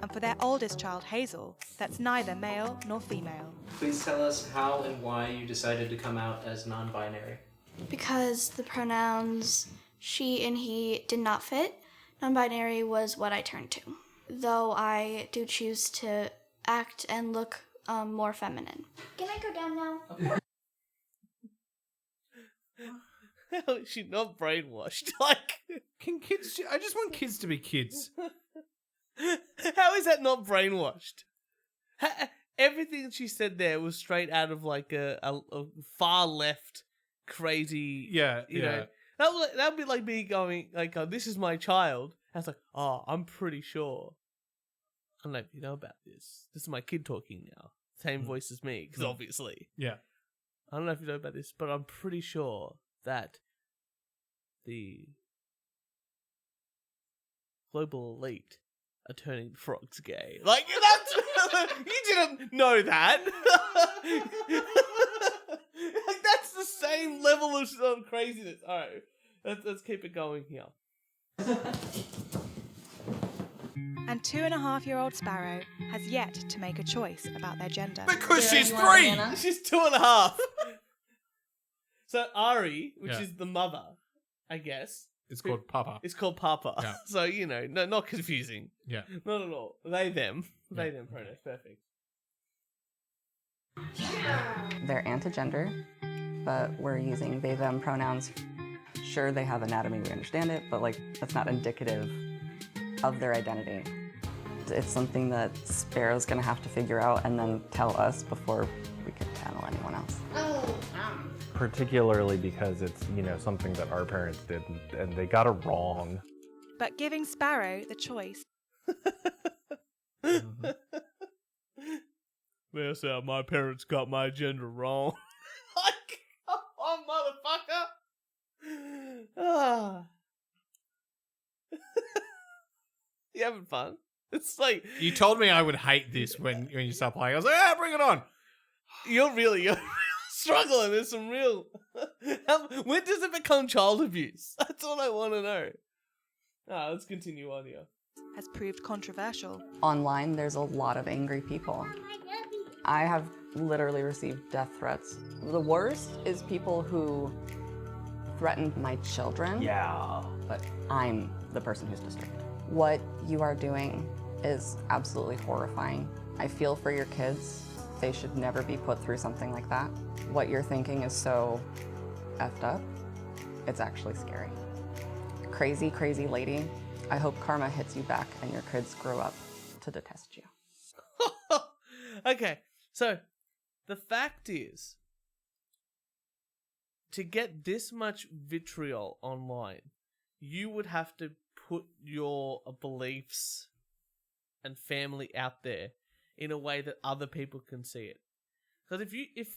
And for their oldest child, Hazel, that's neither male nor female. Please tell us how and why you decided to come out as non-binary. Because the pronouns she and he did not fit, non-binary was what I turned to. Though I do choose to act and look more feminine. Can I go down now? How is she not brainwashed? Like, Can kids? I just want kids to be kids. how is that not brainwashed? Everything she said there was straight out of like a far left crazy. Yeah, you know, That would be like me going, like, oh, this is my child. I was like, oh, I'm pretty sure. I don't know if you know about this. This is my kid talking now. Same voice as me, because obviously. Yeah. I don't know if you know about this, but I'm pretty sure that the global elite are turning frogs gay. Like, that's... you didn't know that. Like, that's the same level of craziness. All right, let's keep it going here. And 2.5-year-old Sparrow has yet to make a choice about their gender. Because Kieran, she's you want a 3! banana? She's 2.5. So Ari, which Yeah. is the mother, I guess, It's called Papa. it's called Papa. Yeah. So, you know, no, not confusing. Yeah. Not at all. They, them. They, Yeah. them pronouns. Perfect. They're anti-gender, but we're using they, them pronouns. Sure, they have anatomy, we understand it, but like that's not indicative of their identity. It's something that Sparrow's gonna have to figure out and then tell us before we can tell anyone else. Particularly because it's, something that our parents did and they got it wrong. But giving Sparrow the choice That's how my parents got my gender wrong. Like, come on, motherfucker. Ah. You having fun? It's like, You told me I would hate this when you start playing. I was like, bring it on. you're really struggling. There's some real... When does it become child abuse? That's all I want to know. Let's continue on here. has proved controversial. Online, there's a lot of angry people. I have literally received death threats. The worst is people who threatened my children. Yeah. But I'm the person who's disturbed. What you are doing is absolutely horrifying. I feel for your kids. They should never be put through something like that. What you're thinking is so effed up. It's actually scary. Crazy, crazy lady. I hope karma hits you back and your kids grow up to detest you. Okay, so the fact is, to get this much vitriol online, you would have to put your beliefs and family out there in a way that other people can see it. Because if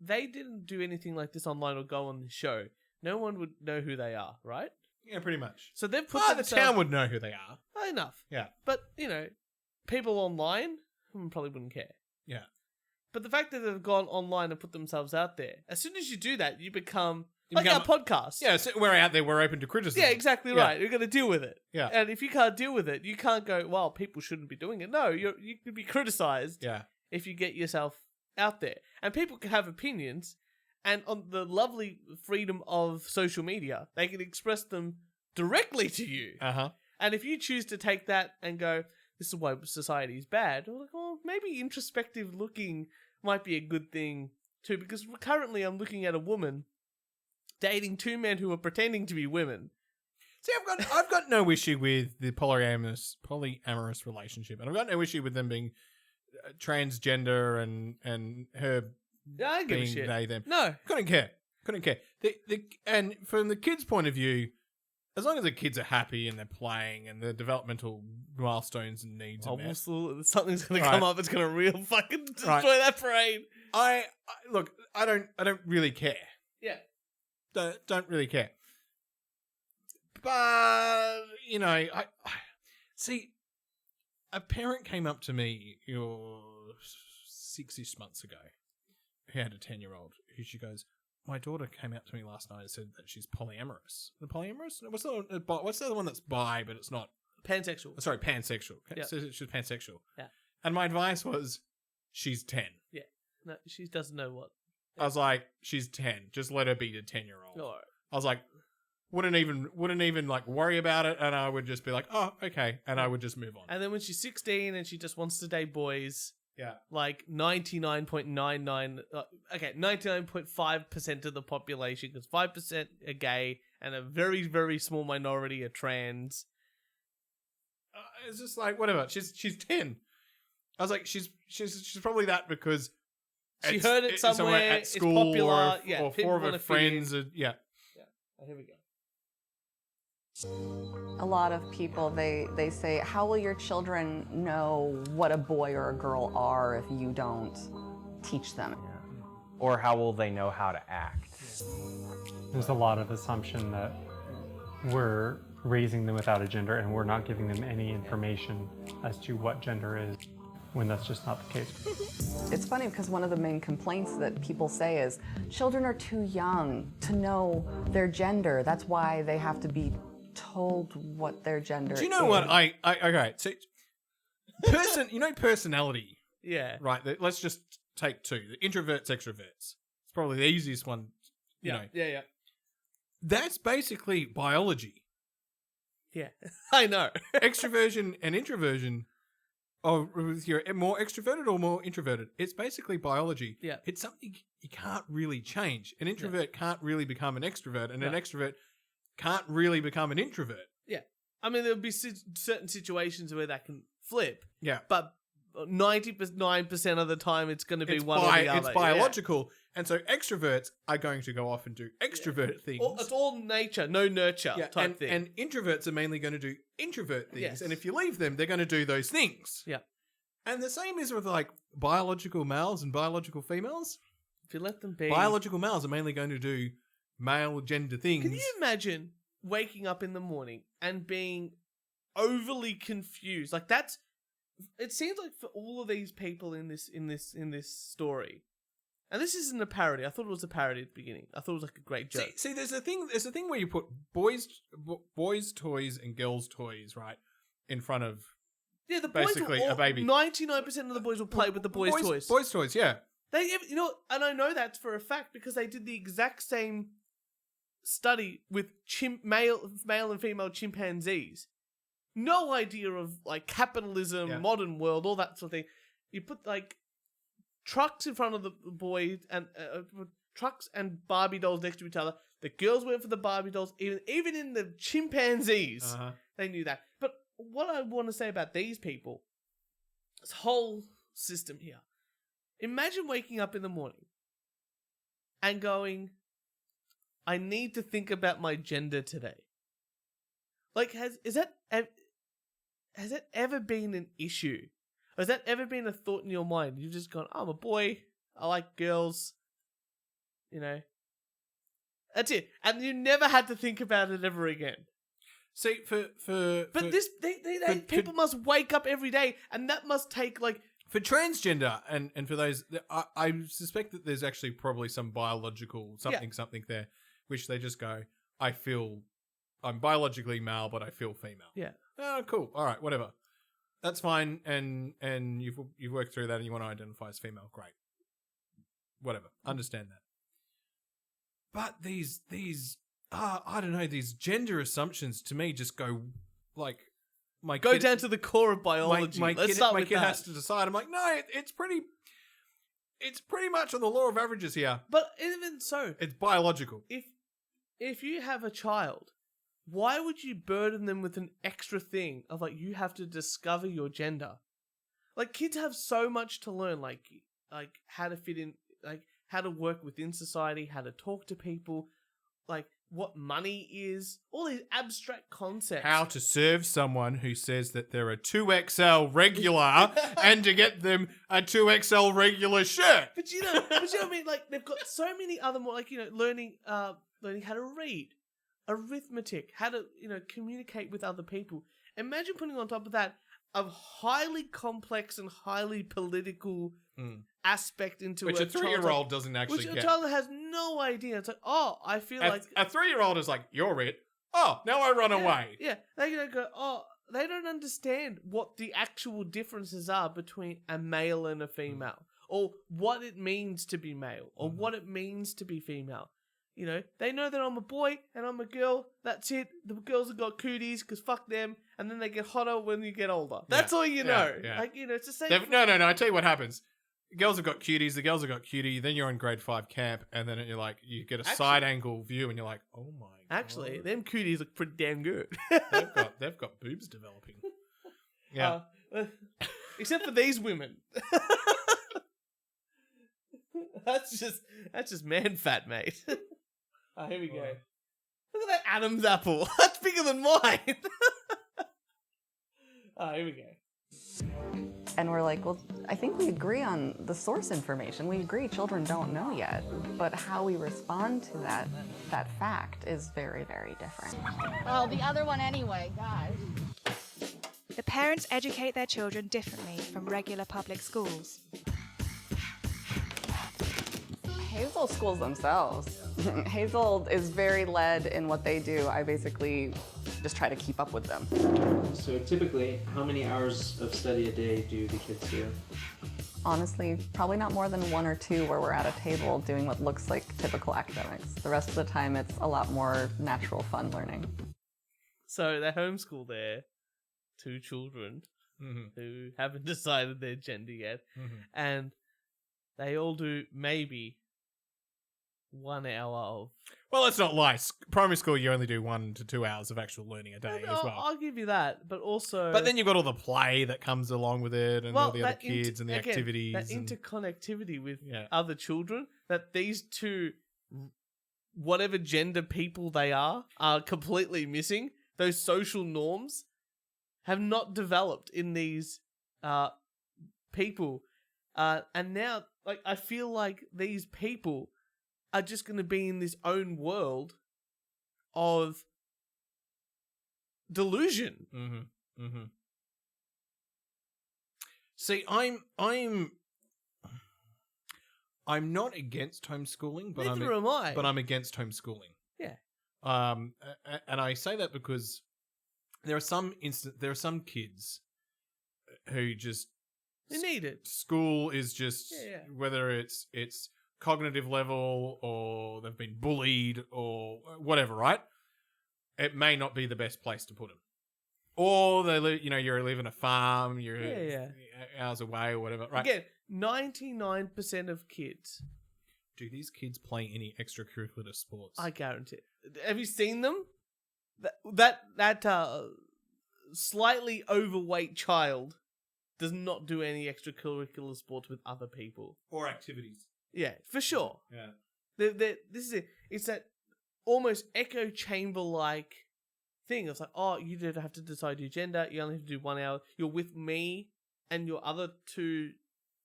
they didn't do anything like this online or go on the show, no one would know who they are, right? Yeah, pretty much. So they've put The themselves... town would know who they are. Enough. Yeah. But, people online probably wouldn't care. Yeah. But the fact that they've gone online and put themselves out there, as soon as you do that, you become You like become- our podcast. Yeah, so we're out there, we're open to criticism. Yeah, exactly Yeah. right. You're going to deal with it. Yeah. And if you can't deal with it, you can't go, well, people shouldn't be doing it. No, you could be criticized Yeah. if you get yourself out there. And people can have opinions, and on the lovely freedom of social media, they can express them directly to you. Uh-huh. And if you choose to take that and go, this is why society is bad, I'm like, well, maybe introspective looking might be a good thing too, because currently I'm looking at a woman dating two men who are pretending to be women. See, I've got no issue with the polyamorous relationship, and I've got no issue with them being transgender and her Yeah, I give a being shit. they them. No. Couldn't care. And from the kids' point of view, as long as the kids are happy and they're playing and the developmental milestones and needs are met, Something's going to Right. come up. It's going to real fucking destroy Right. that parade. I look. I don't really care. Yeah. Don't really care. But I see. A parent came up to me 6-ish months ago, who had a 10-year-old, who she goes, my daughter came out to me last night and said that she's polyamorous. The polyamorous? What's the other one that's bi, but it's not? Pansexual. Sorry, pansexual. Yeah. So she's pansexual. Yeah. And my advice was, she's 10. Yeah. No, she doesn't know what. I was like, she's 10. Just let her be the 10-year-old. All right. I was like, wouldn't even like worry about it, and I would just be like, oh, okay, and I would just move on. And then when she's 16 and she just wants to date boys, Yeah. like 99.5% of the population, because 5% are gay and a very, very small minority are trans. It's just like, whatever. She's 10. I was like, she's probably that because She heard it somewhere, at it's school, popular, or yeah, or people four of her wanna fit friends. Yeah. Oh, here we go. A lot of people, they say, how will your children know what a boy or a girl are if you don't teach them? Or how will they know how to act? There's a lot of assumption that we're raising them without a gender and we're not giving them any information as to what gender is, when that's just not the case. It's funny because one of the main complaints that people say is children are too young to know their gender. That's why they have to be told what their gender is. Do you know what? Okay, so personality, Yeah. right? Let's just take two: the introverts, extroverts. It's probably the easiest one. You know, Yeah. that's basically biology. Yeah. I know. Extroversion and introversion. Or if you're more extroverted or more introverted, it's basically biology. Yeah. It's something you can't really change. An introvert can't really become an extrovert, and an extrovert can't really become an introvert. Yeah. I mean, there'll be certain situations where that can flip, Yeah. but 99% of the time it's going to be It's one or the other. It's biological. And so extroverts are going to go off and do extrovert things. It's all nature, no nurture type thing. And introverts are mainly going to do introvert things. Yes. And if you leave them, they're going to do those things. Yeah. And the same is with like biological males and biological females. If you let them be. Biological males are mainly going to do male gender things. Can you imagine waking up in the morning and being overly confused? Like that's. It seems like for all of these people in this story, and this isn't a parody. I thought it was a parody at the beginning. I thought it was like a great joke. See, there's a thing where you put boys' toys and girls' toys right in front of Yeah, the boys basically will a baby. 99% of the boys will play with the boys' toys. Boys' toys, yeah. They, you know, and I know that's for a fact because they did the exact same study with male and female chimpanzees. No idea of like capitalism, modern world, all that sort of thing. You put like trucks in front of the boys and trucks and Barbie dolls next to each other. The girls went for the Barbie dolls. Even in the chimpanzees, they knew that. But what I want to say about these people, this whole system here. Imagine waking up in the morning and going, I need to think about my gender today. Like, has that ever been an issue? Has that ever been a thought in your mind? You've just gone, I'm a boy, I like girls, you know. That's it. And you never had to think about it ever again. See, People must wake up every day, and that must take like for transgender and for those, I suspect that there's actually probably some biological something there, which they just go, I'm biologically male, but I feel female. Yeah. Oh, cool. All right, whatever. That's fine. And you've worked through that, and you want to identify as female. Great. Whatever. Understand that. But these I don't know, these gender assumptions to me just go like go down to the core of biology. My Let's kid, start my with kid that. has to decide. I'm like, no, it's pretty much on the law of averages here. But even so, It's biological. if you have a child, why would you burden them with an extra thing of like you have to discover your gender? Like kids have so much to learn, like how to fit in, like how to work within society, how to talk to people, like what money is, all these abstract concepts. How to serve someone who says that they're a 2XL regular and to get them a 2XL regular shirt. But you know what I mean? Like they've got so many other more, like, you know, learning how to read, arithmetic, how to, you know, communicate with other people. Imagine putting on top of that a highly complex and highly political aspect into Which a 3-year-old doesn't actually which get. a child has no idea. It's like, oh, I feel like A 3-year-old is like, you're it. Oh, now I run away. Yeah, they go, oh, they don't understand what the actual differences are between a male and a female, or what it means to be male, or what it means to be female. You know, they know that I'm a boy and I'm a girl. That's it. The girls have got cooties because fuck them, and then they get hotter when you get older. That's all you know. Yeah. Like, you know, it's the same. No. I tell you what happens. The girls have got cuties. The girls have got cutie. Then you're in grade 5 camp, and then you're like, you get a side angle view, and you're like, oh my god. Actually, them cooties look pretty damn good. they've got boobs developing. Yeah. Except for these women. That's just man fat, mate. Oh, here we go. at that Adam's apple. That's bigger than mine. Here we go. And we're like, well, I think we agree on the source information. We agree children don't know yet, but how we respond to that fact is very, very different. Oh, the other one anyway, gosh. The parents educate their children differently from regular public schools. Hazel schools themselves. Hazel is very led in what they do. I basically just try to keep up with them. So typically, how many hours of study a day do the kids do? Honestly, probably not more than 1 or 2 where we're at a table doing what looks like typical academics. The rest of the time, it's a lot more natural, fun learning. So they homeschool their 2 children who haven't decided their gender yet, and they all do maybe 1 hour of... Well, let's not lie. Primary school, you only do 1 to 2 hours of actual learning a day as well. I'll give you that, but also... But then you've got all the play that comes along with it, and all the other kids and the activities. That interconnectivity with other children, that these 2, whatever gender people they are completely missing. Those social norms have not developed in these people. And now, like, I feel like these people are just going to be in this own world of delusion. See, I'm not against homeschooling, but Neither am I. But I'm against homeschooling. Yeah. And I say that because there are some kids who just They need it. School is just whether it's cognitive level or they've been bullied or whatever, right? It may not be the best place to put them. Or they live, you're living a farm, you're hours away or whatever, right? Again, 99% of kids. Do these kids play any extracurricular sports? I guarantee it. Have you seen them? That slightly overweight child does not do any extracurricular sports with other people. Or activities. Yeah, for sure. Yeah. This is it. It's that almost echo chamber-like thing. It's like, oh, you don't have to decide your gender. You only have to do 1 hour. You're with me and your other 2,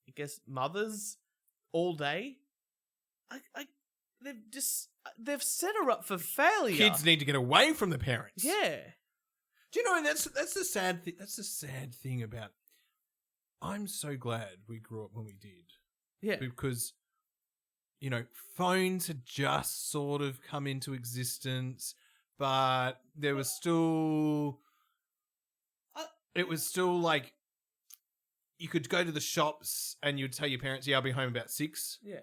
I guess, mothers all day. They've set her up for failure. Kids need to get away from the parents. Yeah. Do you know that's the sad thing? That's the sad thing about. I'm so glad we grew up when we did. Yeah. Because phones had just sort of come into existence, but there was still. It was still like you could go to the shops and you'd tell your parents, "Yeah, I'll be home about 6." Yeah.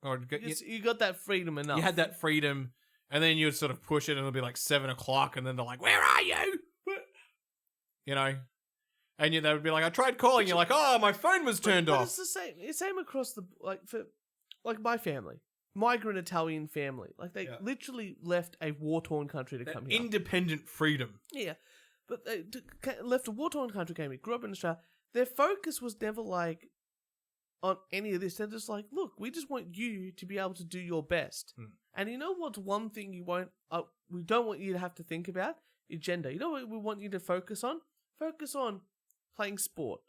Or you got that freedom enough. You had that freedom, and then you'd sort of push it, and it'll be like 7 o'clock, and then they're like, "Where are you?" And they would be like, "I tried calling." You're like, "Oh, my phone was turned off." It's the same. It's same across the for my family, migrant Italian family. Like they literally left a war-torn country to come here. Independent freedom. Yeah, but they left a war-torn country, came here, grew up in Australia. Their focus was never like on any of this. They're just like, look, we just want you to be able to do your best. And you know what's one thing we don't want you to have to think about? Your gender. You know what we want you to focus on? Focus on playing sport,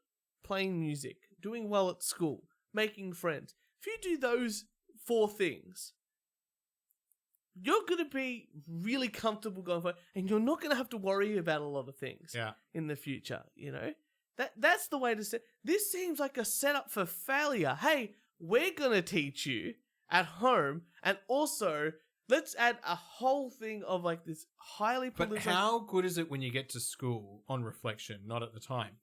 playing music, doing well at school, making friends. If you do those 4 things, you're going to be really comfortable going forward, and you're not going to have to worry about a lot of things in the future, That's the way to say. This seems like a setup for failure. Hey, we're going to teach you at home, and also let's add a whole thing of like this highly politicized... But how good is it when you get to school on reflection, not at the time,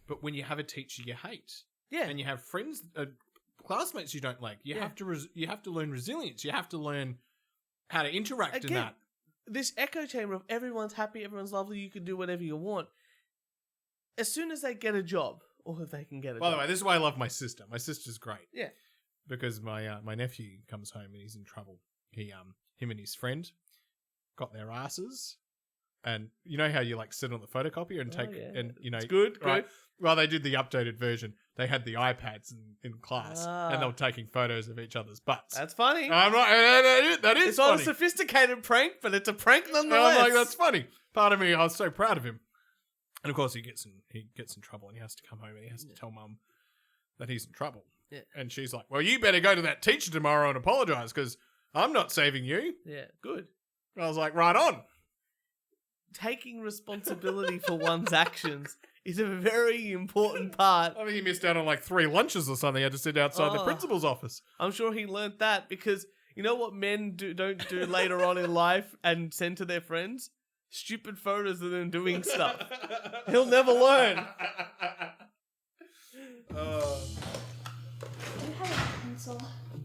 but when you have a teacher you hate, and you have friends, classmates you don't like, you have to learn resilience. You have to learn how to interact in that. This echo chamber of everyone's happy, everyone's lovely, you can do whatever you want. As soon as they get a job, or if they can get a job. By the way, this is why I love my sister. My sister's great. Yeah. Because my nephew comes home and he's in trouble. Him and his friend got their asses and you know how you like sit on the photocopier and take yeah. and you know It's good, right? good. Well, they did the updated version. They had the iPads in class, and they Ah. were taking photos of each other's butts. That's funny. I'm right. That is It's not funny. a sophisticated prank, but it's a prank And I'm nonetheless. like, that's funny. Part of me, I was so proud of him. And of course, he gets in trouble, and he has to come home and he has to tell Mum that he's in trouble. Yeah. And she's like, "Well, you better go to that teacher tomorrow and apologize because I'm not saving you." Yeah, good. I was like, "Right on." Taking responsibility for one's actions is a very important part. I think he missed out on like 3 lunches or something. He had to sit outside the Oh. principal's office. I'm sure he learnt that because you know what men don't do later on in life and send to their friends? Stupid photos of them doing stuff. He'll never learn. Do you have a pencil?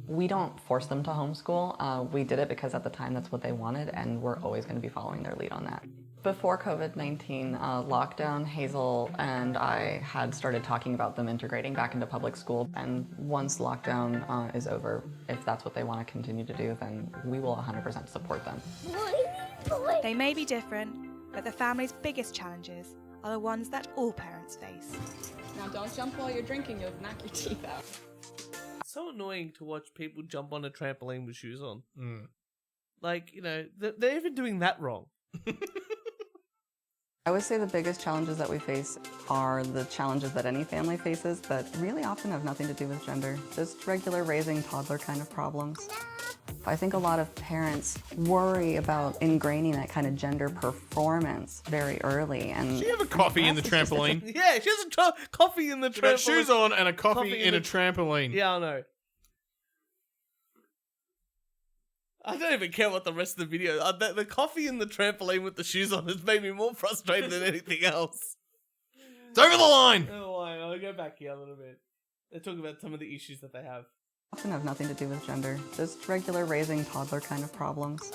We don't force them to homeschool. We did it because at the time that's what they wanted, and we're always going to be following their lead on that. Before COVID-19 lockdown, Hazel and I had started talking about them integrating back into public school. And once lockdown is over, if that's what they want to continue to do, then we will 100% support them. They may be different, but the family's biggest challenges are the ones that all parents face. Now don't jump while you're drinking, you'll knock your teeth out. It's so annoying to watch people jump on a trampoline with shoes on. Mm. Like, you know, they're even doing that wrong. I would say the biggest challenges that we face are the challenges that any family faces that really often have nothing to do with gender. Just regular raising toddler kind of problems. I think a lot of parents worry about ingraining that kind of gender performance very early. And Do you have a coffee in the trampoline? Yeah, she has a coffee in the She got trampoline. shoes on and a coffee Coffee in in a the- trampoline. Yeah, I know. I don't even care what the rest of the video. The coffee in the trampoline with the shoes on has made me more frustrated than anything else. It's over the line. Oh, I'll go back here a little bit. They talk about some of the issues that they have. often have nothing to do with gender. Just regular raising toddler kind of problems.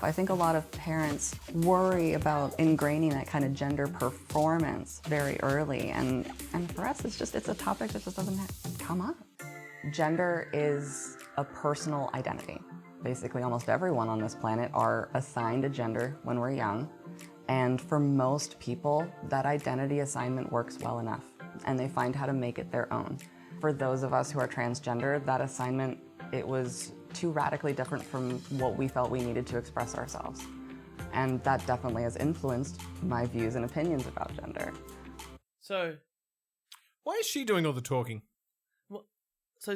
I think a lot of parents worry about ingraining that kind of gender performance very early, and for us it's a topic that just doesn't come up. Gender is a personal identity. Basically almost everyone on this planet are assigned a gender when we're young, and for most people that identity assignment works well enough and they find how to make it their own. For those of us who are transgender, that assignment, it was too radically different from what we felt we needed to express ourselves. And that definitely has influenced my views and opinions about gender. So, why is she doing all the talking? So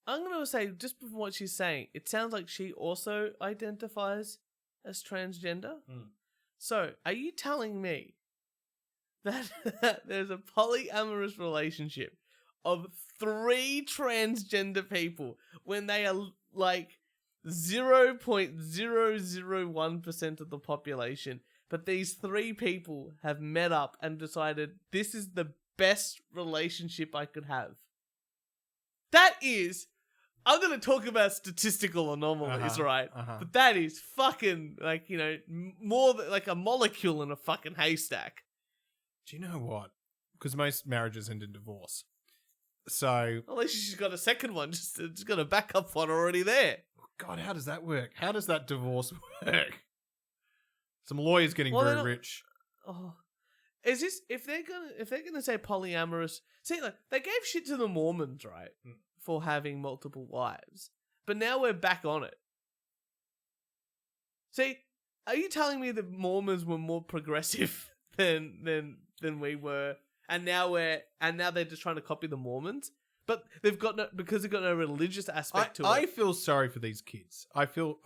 I'm going to say, just from what she's saying, it sounds like she also identifies as transgender. So, are you telling me that there's a polyamorous relationship of 3 transgender people when they are like 0.001% of the population, but these 3 people have met up and decided this is the best relationship I could have? That is, I'm going to talk about statistical anomalies, right? But that is fucking, like, you know, more than, like a molecule in a fucking haystack. Do you know what? Because most marriages end in divorce. So, At least she's got a second one, just got a backup one already there. God, how does that work? How does that divorce work? Some lawyers getting Well, very they're not- rich. Oh, is this if they're gonna say polyamorous? See, like they gave shit to the Mormons, right, for having multiple wives, but now we're back on it. See, are you telling me the Mormons were more progressive than we were, and now they're just trying to copy the Mormons? But they've got because they've got no religious aspect to it. I feel sorry for these kids. I feel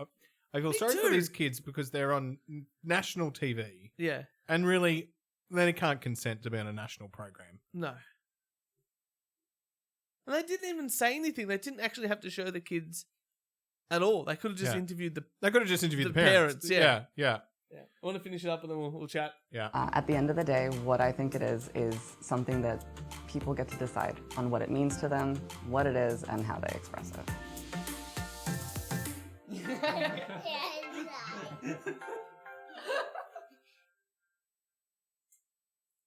sorry for too. these kids because they're on national TV. Yeah. And really, they can't consent to be on a national program. No. And they didn't even say anything. They didn't actually have to show the kids at all. They could have just interviewed the parents. Yeah. Yeah. I want to finish it up and then we'll chat. Yeah. At the end of the day, what I think it is something that people get to decide on what it means to them, what it is, and how they express it.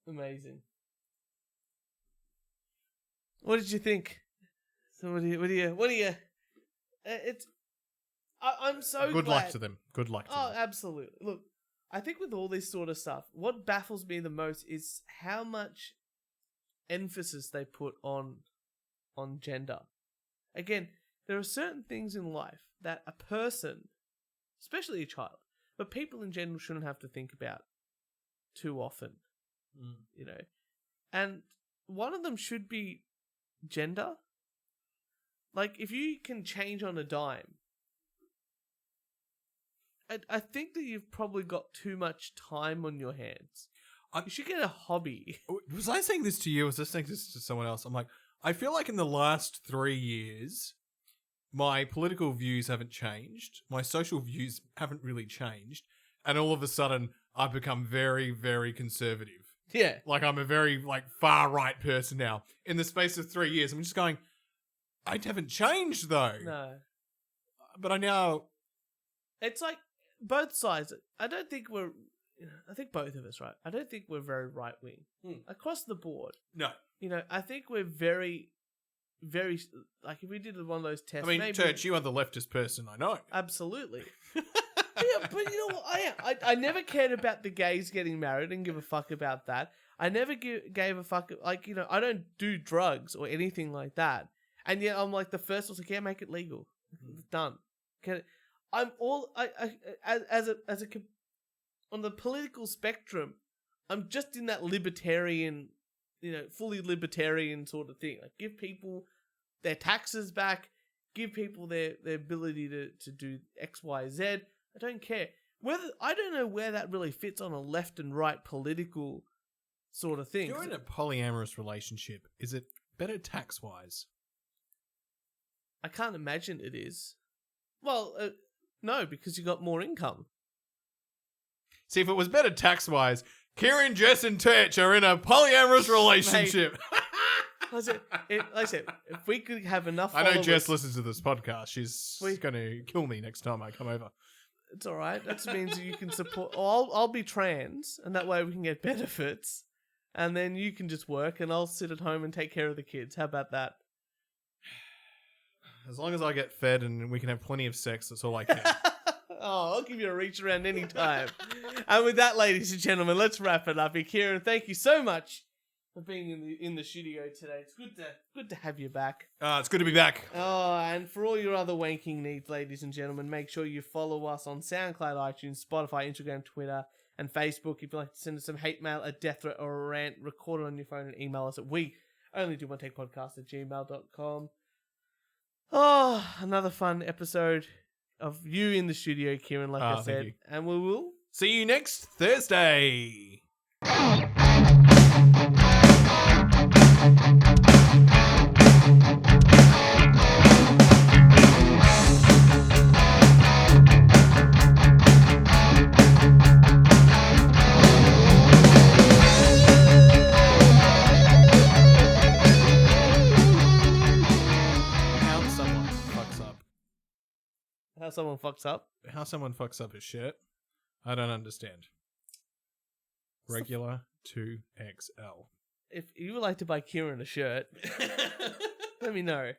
Amazing. What did you think? So what do you? I'm so Good glad. luck to them. Good luck to Oh, them. absolutely. Look, I think with all this sort of stuff, what baffles me the most is how much emphasis they put on gender. Again, there are certain things in life that a person, especially a child, but people in general shouldn't have to think about too often, you know. And one of them should be gender. Like, if you can change on a dime, I think that you've probably got too much time on your hands. You should get a hobby. Was I saying this to you? Or was I saying this to someone else? I'm like, I feel like in the last 3 years, my political views haven't changed. My social views haven't really changed. And all of a sudden, I've become very, very conservative. Yeah. Like, I'm a very, far right person now. In the space of 3 years, I'm just going, I haven't changed, though. No. But I now... It's like, both sides. I think both of us, right? I don't think we're very right-wing. Across the board. No. You know, I think we're very, very... Like, if we did one of those tests... I mean, maybe, Turch, you are the leftist person I know. Absolutely. Yeah, but you know what? I never cared about the gays getting married and give a fuck about that. I never gave a fuck... Like, you know, I don't do drugs or anything like that. And yet I'm like the first one to can't make it legal. Done. I'm all... on the political spectrum, I'm just in that libertarian, you know, fully libertarian sort of thing. Like, give people their taxes back, give people their ability to do X, Y, Z. I don't care. I don't know where that really fits on a left and right political sort of thing. If you're in a polyamorous relationship, is it better tax-wise? I can't imagine it is. Well, no, because you got more income. See, if it was better tax-wise, Kieran, Jess, and Turch are in a polyamorous relationship. Like I said, if we could have enough I know followers- Jess listens to this podcast. She's going to kill me next time I come over. It's all right. That means you can support... I'll be trans, and that way we can get benefits. And then you can just work, and I'll sit at home and take care of the kids. How about that? As long as I get fed and we can have plenty of sex, that's all I care. Oh, I'll give you a reach around any time. And with that, ladies and gentlemen, let's wrap it up here. Kieran, thank you so much for being in the studio today. It's good to have you back. It's good to be back. Oh, and for all your other wanking needs, ladies and gentlemen, make sure you follow us on SoundCloud, iTunes, Spotify, Instagram, Twitter, and Facebook. If you'd like to send us some hate mail, a death threat, or a rant, record it on your phone and email us at weonlydowonettakepodcast@gmail.com. Oh, another fun episode of you in the studio, Kieran, like I said. And we will see you next Thursday. How someone fucks up? How someone fucks up his shirt? I don't understand. Regular 2XL. If you would like to buy Kieran a shirt, let me know.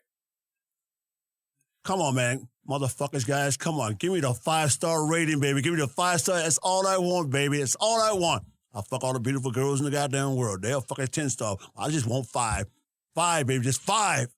Come on, man. Motherfuckers, guys. Come on. Give me the 5-star rating, baby. Give me the 5-star. That's all I want, baby. That's all I want. I'll fuck all the beautiful girls in the goddamn world. They'll fuck a 10-star. I just want 5. 5, baby. Just 5.